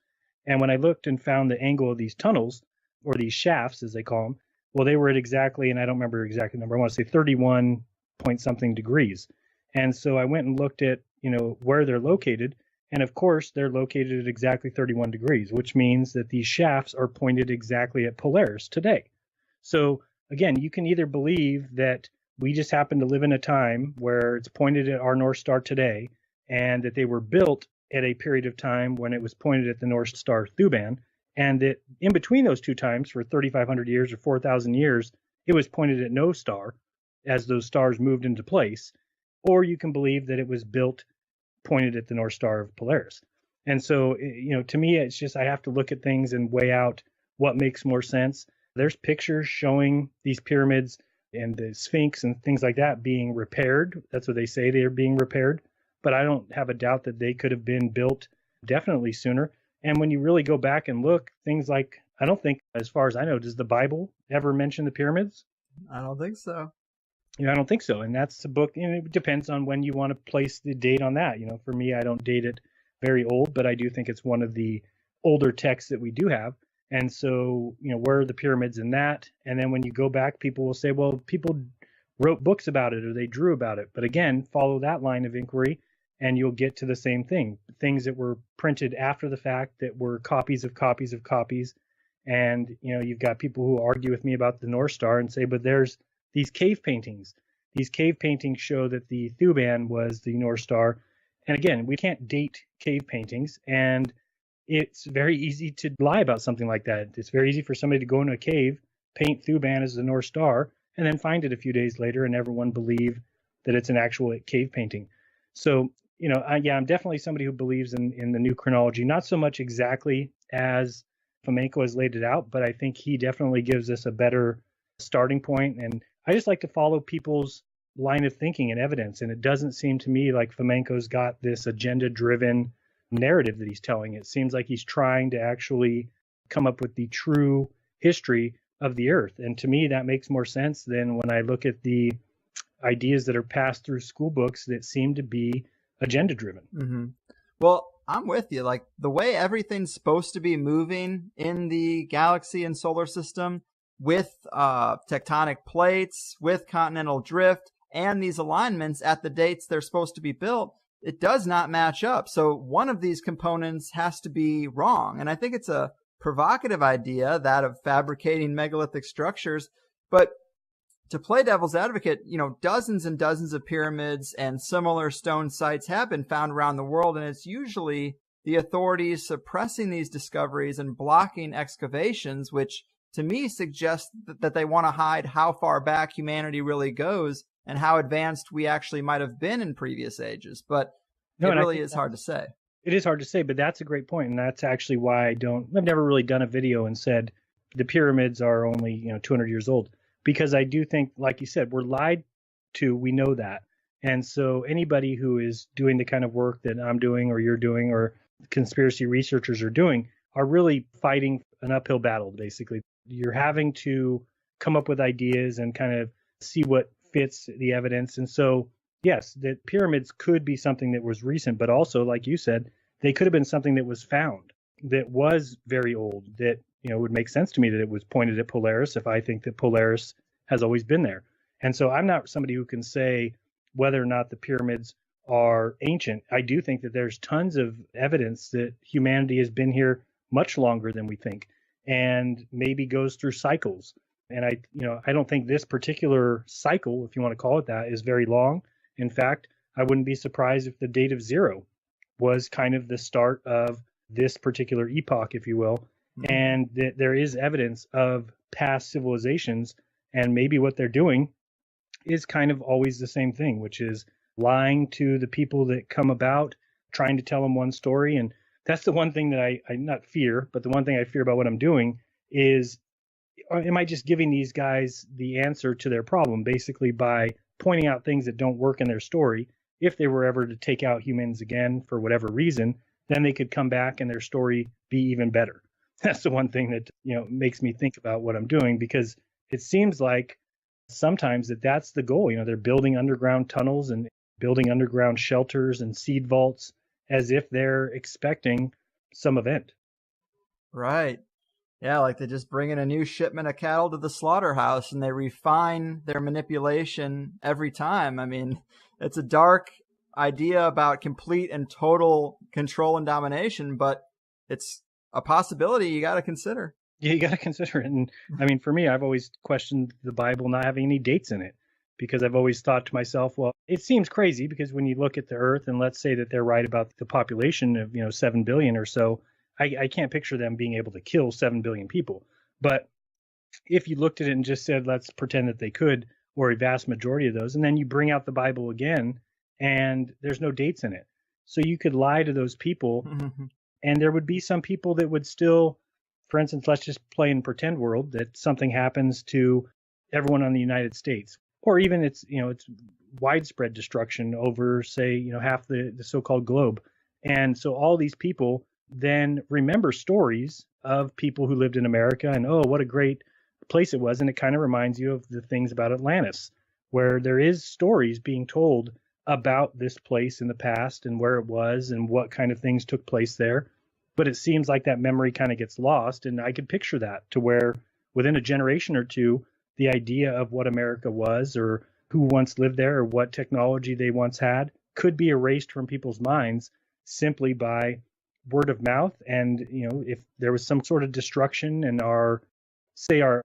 And when I looked and found the angle of these tunnels, or these shafts, as they call them, well, they were at exactly, and I don't remember exactly the number, I want to say 31 point something degrees. And so I went and looked at, where they're located. And of course, they're located at exactly 31 degrees, which means that these shafts are pointed exactly at Polaris today. So again, you can either believe that we just happen to live in a time where it's pointed at our North Star today, and that they were built at a period of time when it was pointed at the North Star Thuban, and that in between those two times, for 3,500 years or 4,000 years, it was pointed at no star as those stars moved into place. Or you can believe that it was built pointed at the North Star of Polaris. And so, to me, it's just I have to look at things and weigh out what makes more sense. There's pictures showing these pyramids and the Sphinx and things like that being repaired. That's what they say, they are being repaired. But I don't have a doubt that they could have been built definitely sooner. And when you really go back and look, things like, I don't think, as far as I know, does the Bible ever mention the pyramids? I don't think so. I don't think so. And that's a book, it depends on when you want to place the date on that. For me, I don't date it very old, but I do think it's one of the older texts that we do have. And so, where are the pyramids in that? And then when you go back, people will say, well, people wrote books about it or they drew about it. But again, follow that line of inquiry. and you'll get to the same thing. Things that were printed after the fact that were copies of copies of copies. And, you've got people who argue with me about the North Star and say, but there's these cave paintings. These cave paintings show that the Thuban was the North Star. And again, we can't date cave paintings. And it's very easy to lie about something like that. It's very easy for somebody to go into a cave, paint Thuban as the North Star, and then find it a few days later and everyone believe that it's an actual cave painting. So, I'm definitely somebody who believes in the new chronology, not so much exactly as Fomenko has laid it out, but I think he definitely gives us a better starting point. And I just like to follow people's line of thinking and evidence. And it doesn't seem to me like Fomenko's got this agenda-driven narrative that he's telling. It seems like he's trying to actually come up with the true history of the earth. And to me, that makes more sense than when I look at the ideas that are passed through school books that seem to be agenda driven. Mm-hmm. Well, I'm with you. Like the way everything's supposed to be moving in the galaxy and solar system with tectonic plates, with continental drift, and these alignments at the dates they're supposed to be built, it does not match up. So one of these components has to be wrong. And I think it's a provocative idea, that of fabricating megalithic structures. But to play devil's advocate, dozens and dozens of pyramids and similar stone sites have been found around the world, and it's usually the authorities suppressing these discoveries and blocking excavations, which to me suggests that they want to hide how far back humanity really goes and how advanced we actually might have been in previous ages. But it really is hard to say. It is hard to say, but that's a great point. And that's actually why I've never really done a video and said the pyramids are only, 200 years old. Because I do think, like you said, we're lied to. We know that. And so anybody who is doing the kind of work that I'm doing or you're doing or conspiracy researchers are doing are really fighting an uphill battle, basically. You're having to come up with ideas and kind of see what fits the evidence. And so, yes, the pyramids could be something that was recent, but also, like you said, they could have been something that was found, that was very old, that would make sense to me that it was pointed at Polaris if I think that Polaris has always been there. And so I'm not somebody who can say whether or not the pyramids are ancient. I do think that there's tons of evidence that humanity has been here much longer than we think and maybe goes through cycles. And I don't think this particular cycle, if you want to call it that, is very long. In fact, I wouldn't be surprised if the date of 0 was kind of the start of this particular epoch, if you will. And that there is evidence of past civilizations, and maybe what they're doing is kind of always the same thing, which is lying to the people that come about, trying to tell them one story. And that's the one thing that I not fear, but the one thing I fear about what I'm doing is, am I just giving these guys the answer to their problem, basically by pointing out things that don't work in their story? If they were ever to take out humans again for whatever reason, then they could come back and their story be even better. That's the one thing that, makes me think about what I'm doing, because it seems like sometimes that's the goal. They're building underground tunnels and building underground shelters and seed vaults as if they're expecting some event. Right. Yeah, like they just bring in a new shipment of cattle to the slaughterhouse and they refine their manipulation every time. I mean, it's a dark idea about complete and total control and domination, but it's a possibility you got to consider. Yeah, you got to consider it. And I mean, for me, I've always questioned the Bible not having any dates in it, because I've always thought to myself, well, it seems crazy because when you look at the earth and let's say that they're right about the population of, 7 billion or so, I can't picture them being able to kill 7 billion people. But if you looked at it and just said, let's pretend that they could, or a vast majority of those, and then you bring out the Bible again and there's no dates in it. So you could lie to those people. Mm-hmm. And there would be some people that would still, for instance, let's just play in pretend world that something happens to everyone on the United States, or even it's widespread destruction over, say, half the so-called globe. And so all these people then remember stories of people who lived in America and, oh, what a great place it was. And it kind of reminds you of the things about Atlantis, where there is stories being told about this place in the past and where it was and what kind of things took place there. But it seems like that memory kind of gets lost. And I could picture that to where within a generation or two, the idea of what America was or who once lived there or what technology they once had could be erased from people's minds simply by word of mouth. And, if there was some sort of destruction and our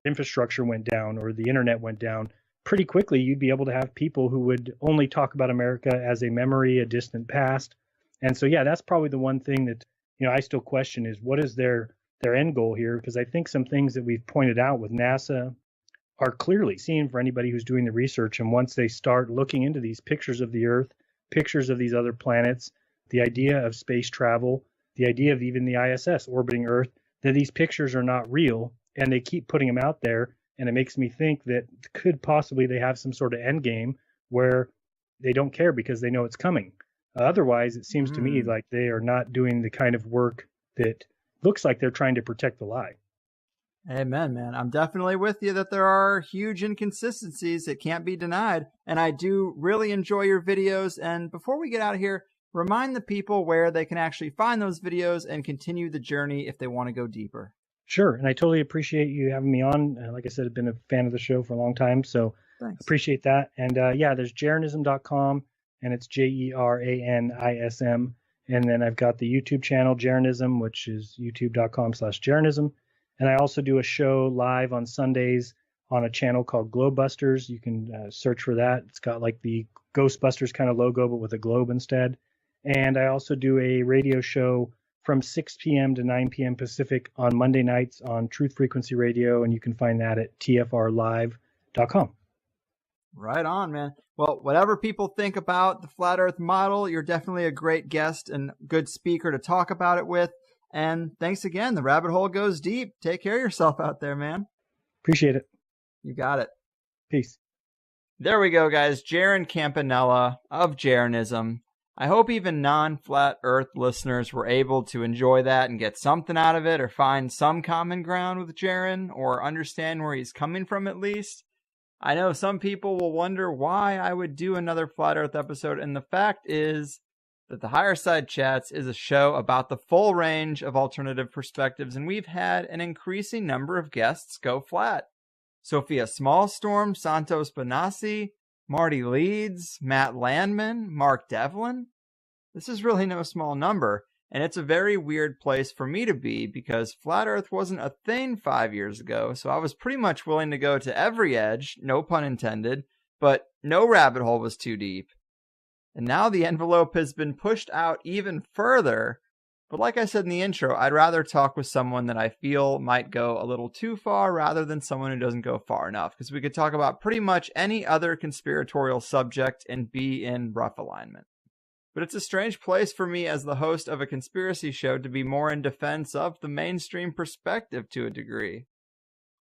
infrastructure went down or the internet went down, pretty quickly you'd be able to have people who would only talk about America as a memory, a distant past. And so, yeah, that's probably the one thing that, I still question is what is their end goal here? Because I think some things that we've pointed out with NASA are clearly seen for anybody who's doing the research. And once they start looking into these pictures of the Earth, pictures of these other planets, the idea of space travel, the idea of even the ISS orbiting Earth, that these pictures are not real, and they keep putting them out there. And it makes me think that could possibly they have some sort of end game where they don't care because they know it's coming. Otherwise, it seems to me like they are not doing the kind of work that looks like they're trying to protect the lie. Amen, man. I'm definitely with you that there are huge inconsistencies that can't be denied. And I do really enjoy your videos. And before we get out of here, remind the people where they can actually find those videos and continue the journey if they want to go deeper. Sure. And I totally appreciate you having me on. Like I said, I've been a fan of the show for a long time. So Thanks. Appreciate that. And there's Jeranism.com, and it's Jeranism. And then I've got the YouTube channel, Jeranism, which is youtube.com/Jeranism. And I also do a show live on Sundays on a channel called Globebusters. You can search for that. It's got like the Ghostbusters kind of logo, but with a globe instead. And I also do a radio show from 6 p.m. to 9 p.m. Pacific on Monday nights on Truth Frequency Radio, and you can find that at tfrlive.com. Right on, man. Well, whatever people think about the Flat Earth model, you're definitely a great guest and good speaker to talk about it with. And thanks again. The rabbit hole goes deep. Take care of yourself out there, man. Appreciate it. You got it. Peace. There we go, guys. Jeran Campanella of Jeranism. I hope even non-Flat Earth listeners were able to enjoy that and get something out of it, or find some common ground with Jeran, or understand where he's coming from at least. I know some people will wonder why I would do another Flat Earth episode, and the fact is that the Higherside Chats is a show about the full range of alternative perspectives, and we've had an increasing number of guests go flat. Sophia Smallstorm, Santos Benassi, Marty Leeds, Matt Landman, Mark Devlin. This is really no small number, and it's a very weird place for me to be because Flat Earth wasn't a thing 5 years ago, so I was pretty much willing to go to every edge, no pun intended, but no rabbit hole was too deep. And now the envelope has been pushed out even further, but like I said in the intro, I'd rather talk with someone that I feel might go a little too far rather than someone who doesn't go far enough, because we could talk about pretty much any other conspiratorial subject and be in rough alignment. But it's a strange place for me as the host of a conspiracy show to be more in defense of the mainstream perspective to a degree.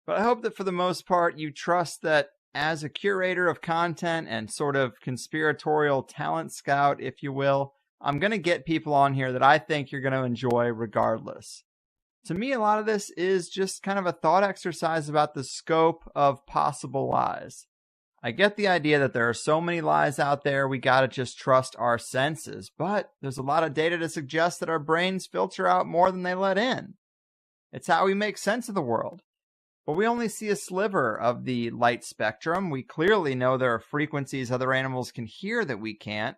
But I hope that for the most part you trust that as a curator of content and sort of conspiratorial talent scout, if you will, I'm going to get people on here that I think you're going to enjoy regardless. To me, a lot of this is just kind of a thought exercise about the scope of possible lies. I get the idea that there are so many lies out there, we gotta just trust our senses, but there's a lot of data to suggest that our brains filter out more than they let in. It's how we make sense of the world. But we only see a sliver of the light spectrum. We clearly know there are frequencies other animals can hear that we can't,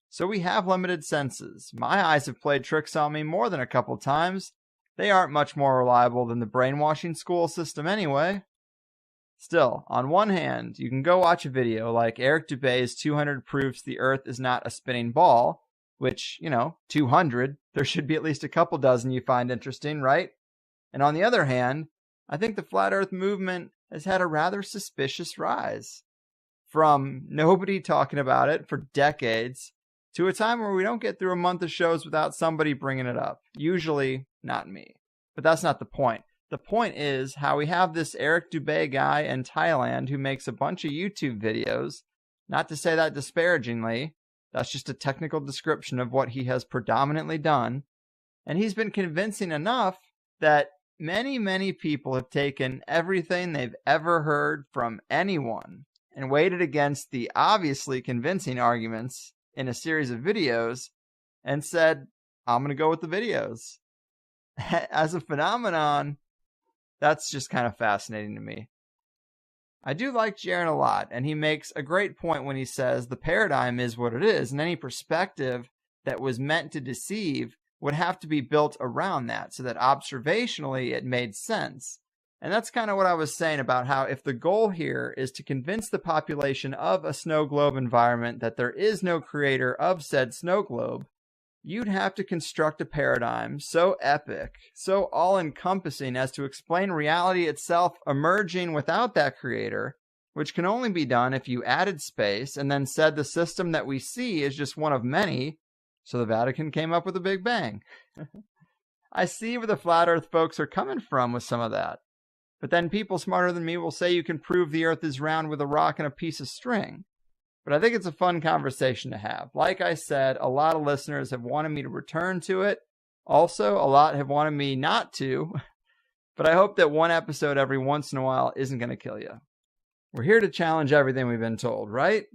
so we have limited senses. My eyes have played tricks on me more than a couple times. They aren't much more reliable than the brainwashing school system anyway. Still, on one hand, you can go watch a video like Eric Dubay's 200 Proofs the Earth is Not a Spinning Ball, which, 200, there should be at least a couple dozen you find interesting, right? And on the other hand, I think the Flat Earth movement has had a rather suspicious rise. From nobody talking about it for decades, to a time where we don't get through a month of shows without somebody bringing it up. Usually, not me. But that's not the point. The point is how we have this Eric Dubay guy in Thailand who makes a bunch of YouTube videos. Not to say that disparagingly. That's just a technical description of what he has predominantly done. And he's been convincing enough that many, many people have taken everything they've ever heard from anyone and weighed it against the obviously convincing arguments in a series of videos and said, I'm going to go with the videos. As a phenomenon, that's just kind of fascinating to me. I do like Jeran a lot, and he makes a great point when he says the paradigm is what it is, and any perspective that was meant to deceive would have to be built around that so that observationally it made sense. And that's kind of what I was saying about how if the goal here is to convince the population of a snow globe environment that there is no creator of said snow globe, you'd have to construct a paradigm so epic, so all-encompassing as to explain reality itself emerging without that creator, which can only be done if you added space and then said the system that we see is just one of many, so the Vatican came up with a Big Bang. I see where the flat earth folks are coming from with some of that. But then people smarter than me will say you can prove the earth is round with a rock and a piece of string. But I think it's a fun conversation to have. Like I said, a lot of listeners have wanted me to return to it. Also, a lot have wanted me not to. But I hope that one episode every once in a while isn't going to kill you. We're here to challenge everything we've been told, right?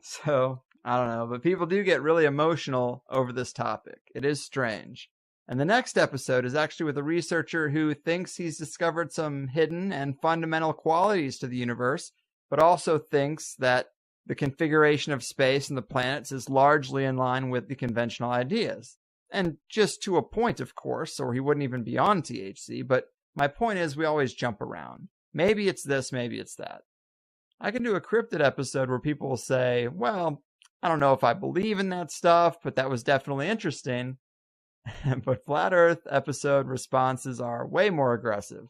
So, I don't know. But people do get really emotional over this topic. It is strange. And the next episode is actually with a researcher who thinks he's discovered some hidden and fundamental qualities to the universe, but also thinks that the configuration of space and the planets is largely in line with the conventional ideas. And just to a point, of course, or he wouldn't even be on THC, but my point is we always jump around. Maybe it's this, maybe it's that. I can do a cryptid episode where people will say, well, I don't know if I believe in that stuff, but that was definitely interesting. But Flat Earth episode responses are way more aggressive.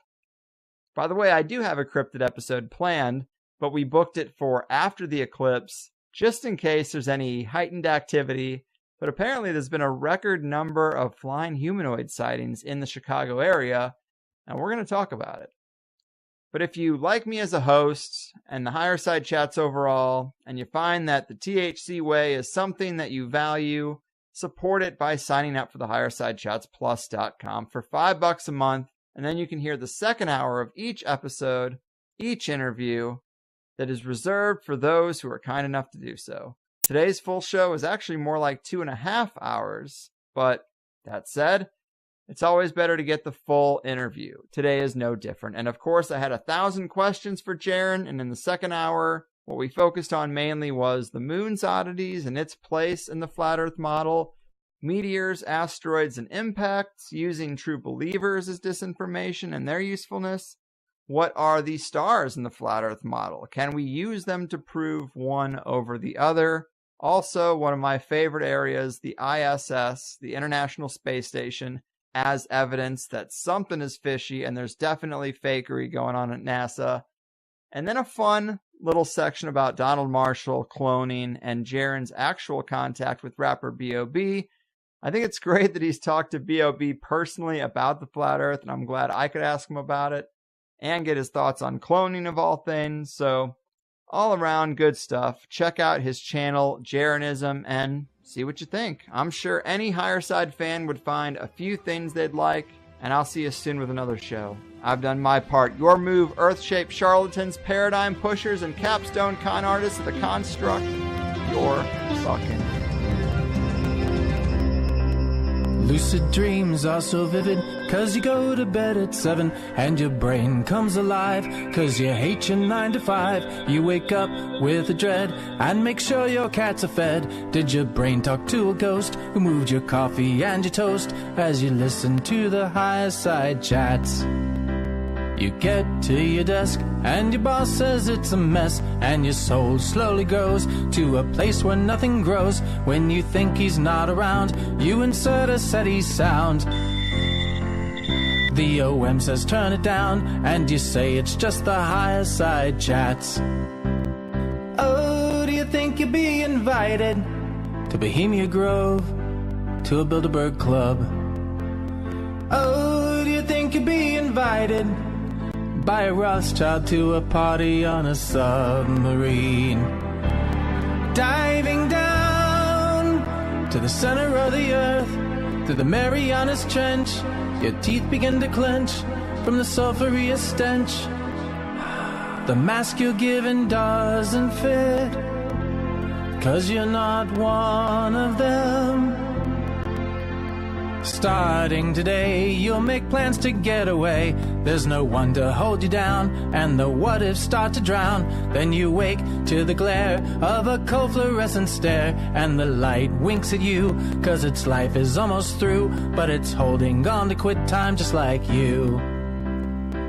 By the way, I do have a cryptid episode planned, but we booked it for after the eclipse, just in case there's any heightened activity. But apparently there's been a record number of flying humanoid sightings in the Chicago area, and we're going to talk about it. But if you like me as a host, and the Higherside Chats overall, and you find that the THC way is something that you value, support it by signing up for the HighersideChatsPlus.com for $5 a month, and then you can hear the second hour of each episode, each interview, that is reserved for those who are kind enough to do so. Today's full show is actually more like 2.5 hours, but that said, it's always better to get the full interview. Today is no different. And of course, I had 1,000 questions for Jeran, and in the second hour, what we focused on mainly was the moon's oddities and its place in the flat earth model, meteors, asteroids, and impacts, using true believers as disinformation and their usefulness. What are the stars in the flat earth model? Can we use them to prove one over the other? Also, one of my favorite areas, the ISS, the International Space Station, as evidence that something is fishy and there's definitely fakery going on at NASA. And then a fun little section about Donald Marshall, cloning, and Jeran's actual contact with rapper B.O.B. I think it's great that he's talked to B.O.B. personally about the flat earth, and I'm glad I could ask him about it and get his thoughts on cloning of all things. So all around good stuff. Check out his channel, Jeranism, and see what you think. I'm sure any Higherside fan would find a few things they'd like, and I'll see you soon with another show. I've done my part. Your move, earth-shaped charlatans, paradigm pushers, and capstone con artists of the construct. You're fucking. Lucid dreams are so vivid, 'cause you go to bed at 7 and your brain comes alive, 'cause you hate your 9 to 5. You wake up with a dread and make sure your cats are fed. Did your brain talk to a ghost who moved your coffee and your toast as you listen to the Higherside Chats? You get to your desk and your boss says it's a mess, and your soul slowly grows to a place where nothing grows. When you think he's not around, you insert a SETI sound. The OM says turn it down, and you say it's just the Higherside Chats. Oh, do you think you'll be invited to Bohemia Grove, to a Bilderberg Club? Oh, do you think you'll be invited by a Rothschild to a party on a submarine? Diving down to the center of the earth, through the Marianas Trench, your teeth begin to clench from the sulfurous stench. The mask you're given doesn't fit, 'cause you're not one of them. Starting today, you'll make plans to get away. There's no one to hold you down, and the what ifs start to drown. Then you wake to the glare of a cold fluorescent stare, and the light winks at you, 'cause its life is almost through, but it's holding on to quit time just like you.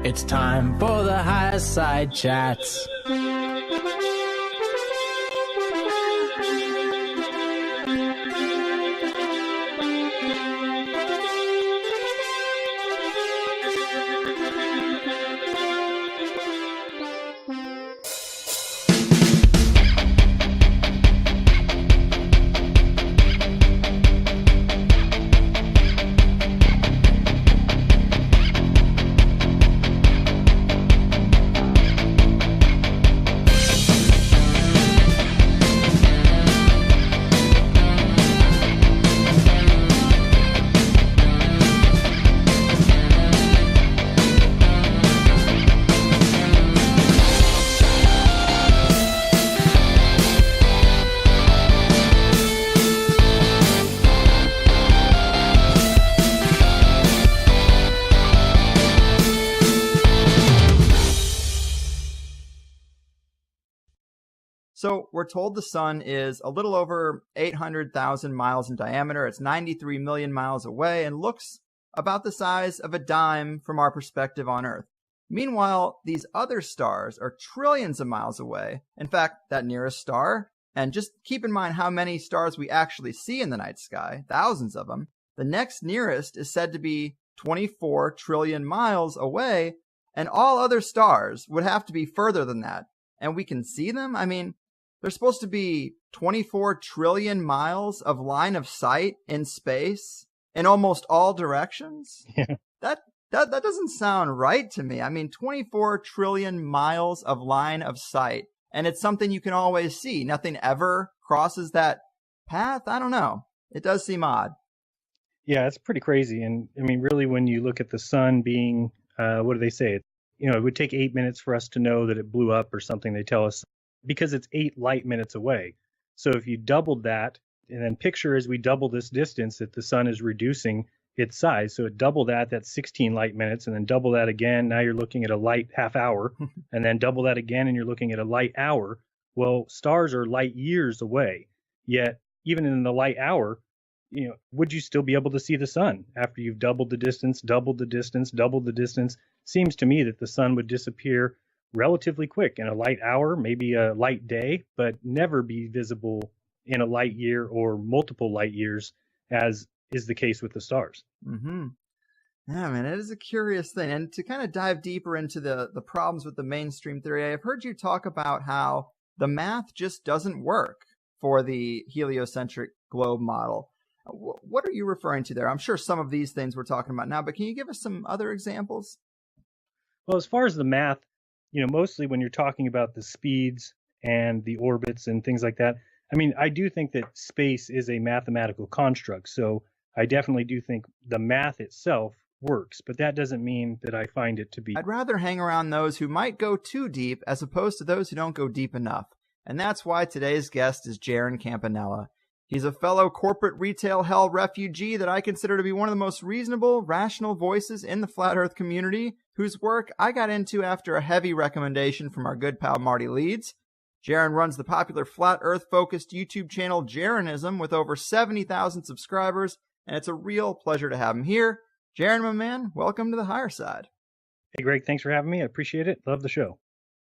It's time for the Higherside Chats. So we're told the sun is a little over 800,000 miles in diameter. It's 93 million miles away and looks about the size of a dime from our perspective on Earth. Meanwhile, these other stars are trillions of miles away. In fact, that nearest star, and just keep in mind how many stars we actually see in the night sky, thousands of them, the next nearest is said to be 24 trillion miles away, and all other stars would have to be further than that. And we can see them? I mean, there's supposed to be 24 trillion miles of line of sight in space in almost all directions. Yeah. That doesn't sound right to me. I mean, 24 trillion miles of line of sight, and it's something you can always see. Nothing ever crosses that path. I don't know. It does seem odd. Yeah, it's pretty crazy. And I mean, really, when you look at the sun being, what do they say? It would take 8 minutes for us to know that it blew up or something, they tell us, because it's 8 light minutes away. So if you doubled that, and then picture as we double this distance that the sun is reducing its size. So it double that, that's 16 light minutes, and then double that again. Now you're looking at a light half hour, and then double that again, and you're looking at a light hour. Well, stars are light years away. Yet, even in the light hour, would you still be able to see the sun after you've doubled the distance, doubled the distance, doubled the distance? Seems to me that the sun would disappear relatively quick in a light hour, maybe a light day, but never be visible in a light year or multiple light years, as is the case with the stars. Mm-hmm. Yeah, man, it is a curious thing. And to kind of dive deeper into the problems with the mainstream theory, I've heard you talk about how the math just doesn't work for the heliocentric globe model. What are you referring to there? I'm sure some of these things we're talking about now, but can you give us some other examples? Well, as far as the math, mostly when you're talking about the speeds and the orbits and things like that, I mean, I do think that space is a mathematical construct. So I definitely do think the math itself works, but that doesn't mean that I find it to be. I'd rather hang around those who might go too deep as opposed to those who don't go deep enough. And that's why today's guest is Jeran Campanella. He's a fellow corporate retail hell refugee that I consider to be one of the most reasonable, rational voices in the flat earth community, whose work I got into after a heavy recommendation from our good pal Marty Leeds. Jeran runs the popular flat earth-focused YouTube channel Jeranism with over 70,000 subscribers, and it's a real pleasure to have him here. Jeran, my man, welcome to the Higherside. Hey, Greg, thanks for having me. I appreciate it. Love the show.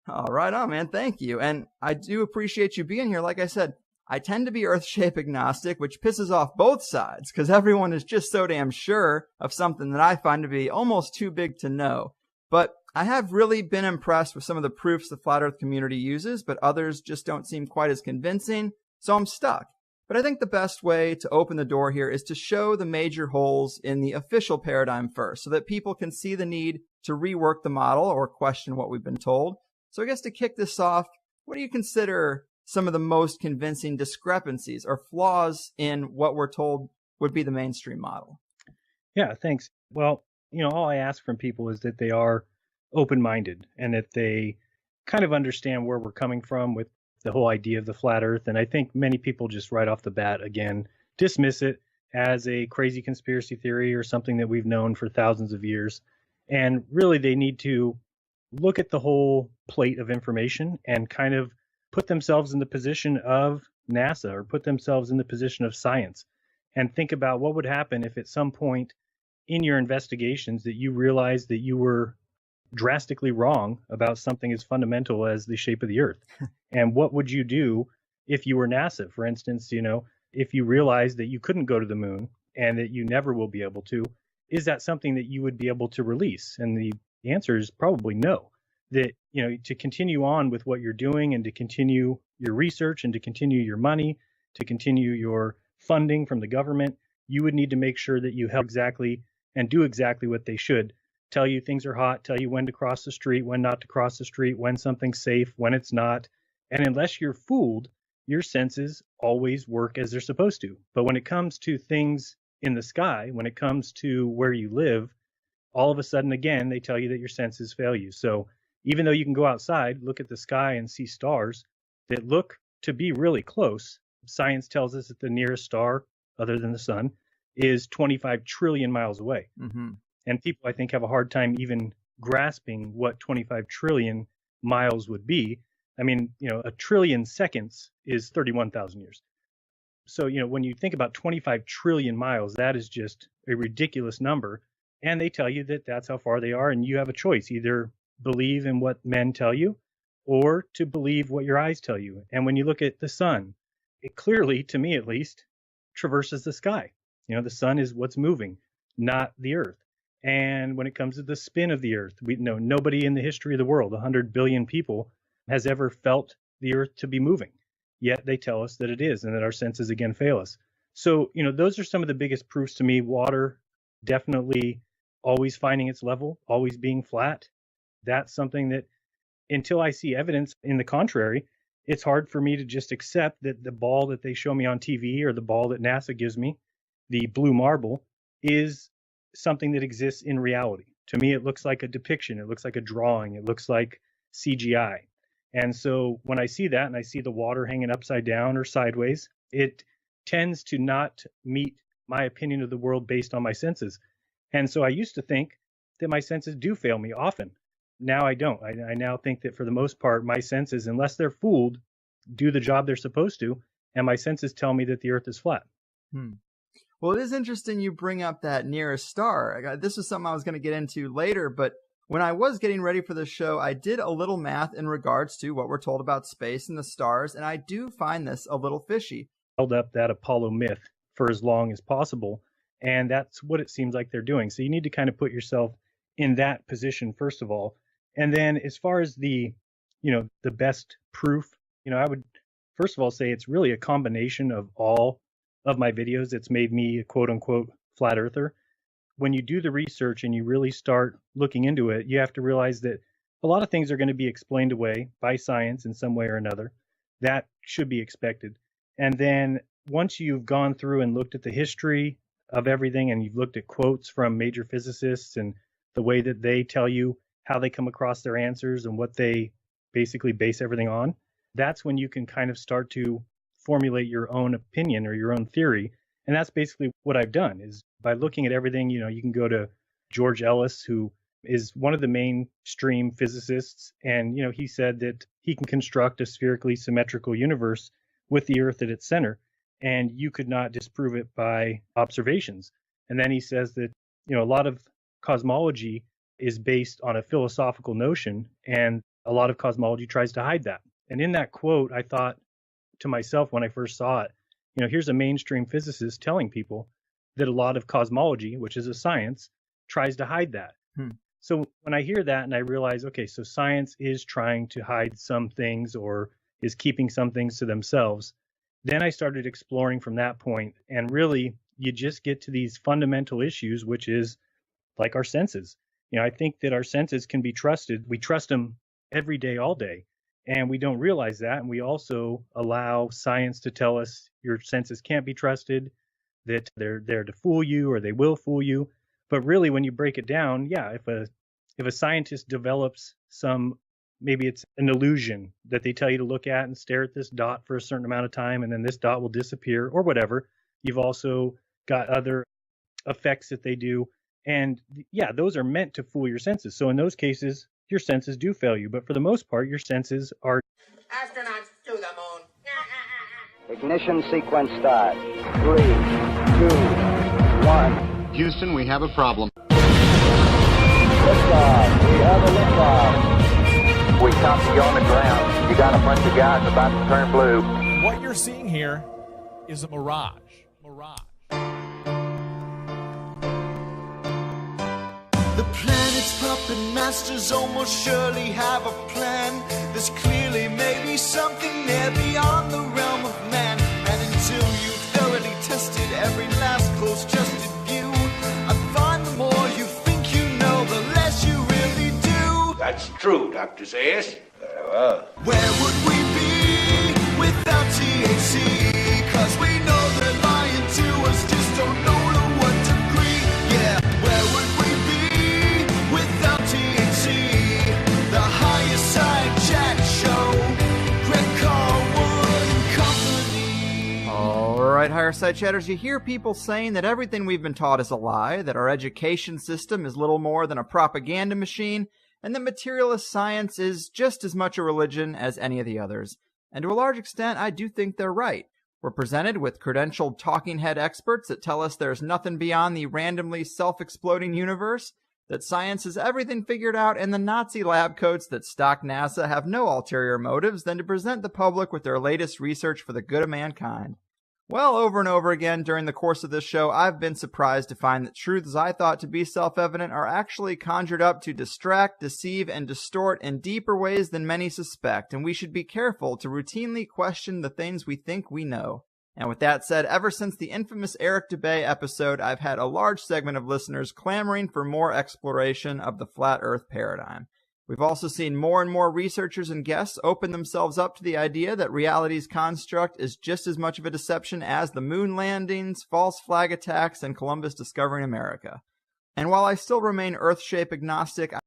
All right on, man. Thank you. And I do appreciate you being here. Like I said, I tend to be earth shape agnostic, which pisses off both sides because everyone is just so damn sure of something that I find to be almost too big to know. But I have really been impressed with some of the proofs the flat earth community uses, but others just don't seem quite as convincing, so I'm stuck. But I think the best way to open the door here is to show the major holes in the official paradigm first, so that people can see the need to rework the model or question what we've been told. So I guess to kick this off, what do you consider some of the most convincing discrepancies or flaws in what we're told would be the mainstream model? Yeah, thanks. Well, all I ask from people is that they are open-minded and that they kind of understand where we're coming from with the whole idea of the flat earth. And I think many people just right off the bat, again, dismiss it as a crazy conspiracy theory or something that we've known for thousands of years. And really, they need to look at the whole plate of information and kind of put themselves in the position of NASA or put themselves in the position of science and think about what would happen if at some point in your investigations that you realized that you were drastically wrong about something as fundamental as the shape of the Earth. And what would you do if you were NASA? For instance, if you realized that you couldn't go to the moon and that you never will be able to, is that something that you would be able to release? And the answer is probably no. That, to continue on with what you're doing and to continue your research and to continue your money, to continue your funding from the government, you would need to make sure that you help exactly and do exactly what they should. Tell you things are hot, tell you when to cross the street, when not to cross the street, when something's safe, when it's not. And unless you're fooled, your senses always work as they're supposed to. But when it comes to things in the sky, when it comes to where you live, all of a sudden, again, they tell you that your senses fail you. So even though you can go outside, look at the sky and see stars that look to be really close, science tells us that the nearest star, other than the sun, is 25 trillion miles away. Mm-hmm. And people, I think, have a hard time even grasping what 25 trillion miles would be. I mean, a trillion seconds is 31,000 years. So, when you think about 25 trillion miles, that is just a ridiculous number. And they tell you that that's how far they are. And you have a choice, either believe in what men tell you or to believe what your eyes tell you. And when you look at the sun, it clearly, to me at least, traverses the sky. The sun is what's moving, not the Earth. And when it comes to the spin of the Earth, we know nobody in the history of the world, 100 billion people, has ever felt the Earth to be moving. Yet they tell us that it is and that our senses again fail us. So, those are some of the biggest proofs to me. Water definitely always finding its level, always being flat. That's something that until I see evidence in the contrary, it's hard for me to just accept that the ball that they show me on TV or the ball that NASA gives me, the blue marble, is something that exists in reality. To me, it looks like a depiction. It looks like a drawing. It looks like CGI. And so when I see that and I see the water hanging upside down or sideways, it tends to not meet my opinion of the world based on my senses. And so I used to think that my senses do fail me often. Now I don't. I now think that for the most part, my senses, unless they're fooled, do the job they're supposed to. And my senses tell me that the Earth is flat. Well, it is interesting you bring up that nearest star. This is something I was going to get into later, but when I was getting ready for this show, I did a little math in regards to what we're told about space and the stars, and I do find this a little fishy. Held up that Apollo myth for as long as possible, and that's what it seems like they're doing. So you need to kind of put yourself in that position, first of all. And then as far as the best proof, I would first of all say it's really a combination of all of my videos that's made me a quote unquote flat earther. When you do the research and you really start looking into it, you have to realize that a lot of things are going to be explained away by science in some way or another. That should be expected. And then once you've gone through and looked at the history of everything and you've looked at quotes from major physicists and the way that they tell you how they come across their answers and what they basically base everything on, that's when you can kind of start to formulate your own opinion or your own theory. And that's basically what I've done is by looking at everything, you can go to George Ellis, who is one of the mainstream physicists. And, he said that he can construct a spherically symmetrical universe with the Earth at its center. And you could not disprove it by observations. And then he says that, a lot of cosmology is based on a philosophical notion. And a lot of cosmology tries to hide that. And in that quote, I thought to myself when I first saw it, here's a mainstream physicist telling people that a lot of cosmology, which is a science, tries to hide that. So when I hear that and I realize, okay, so science is trying to hide some things or is keeping some things to themselves, then I started exploring from that point. And really, you just get to these fundamental issues, which is like our senses. I think that our senses can be trusted. We trust them every day, all day. And we don't realize that. And we also allow science to tell us your senses can't be trusted, that they're there to fool you or they will fool you. But really, when you break it down, yeah, if a scientist develops some, maybe it's an illusion that they tell you to look at and stare at this dot for a certain amount of time, and then this dot will disappear or whatever. You've also got other effects that they do. And yeah, those are meant to fool your senses. So in those cases, your senses do fail you. But for the most part, your senses are. Astronauts to the moon. Ignition sequence start. 3, 2, 1. Houston, we have a problem. Liftoff. We have a liftoff. We copy you on the ground. You got a bunch of guys about to turn blue. What you're seeing here is a mirage. The planet's puppet masters almost surely have a plan. There's clearly maybe something there beyond the realm of man. And until you've thoroughly tested every last close-trusted view, I find the more you think you know, the less you really do. That's true, Dr. Zayas. Very well. Where would we be without THC? 'Cause we know they're lying to us, just don't know to what degree. Yeah, where would we be without THC? The Higherside Chats show, Greg Carlwood and company. All right, Higherside Chatters, you hear people saying that everything we've been taught is a lie, that our education system is little more than a propaganda machine, and that materialist science is just as much a religion as any of the others. And to a large extent, I do think they're right. We're presented with credentialed talking head experts that tell us there's nothing beyond the randomly self-exploding universe, that science has everything figured out, and the Nazi lab coats that stock NASA have no ulterior motives than to present the public with their latest research for the good of mankind. Well, over and over again during the course of this show, I've been surprised to find that truths I thought to be self-evident are actually conjured up to distract, deceive, and distort in deeper ways than many suspect, and we should be careful to routinely question the things we think we know. And with that said, ever since the infamous Eric Dubay episode, I've had a large segment of listeners clamoring for more exploration of the flat Earth paradigm. We've also seen more and more researchers and guests open themselves up to the idea that reality's construct is just as much of a deception as the moon landings, false flag attacks, and Columbus discovering America. And while I still remain Earth shape agnostic,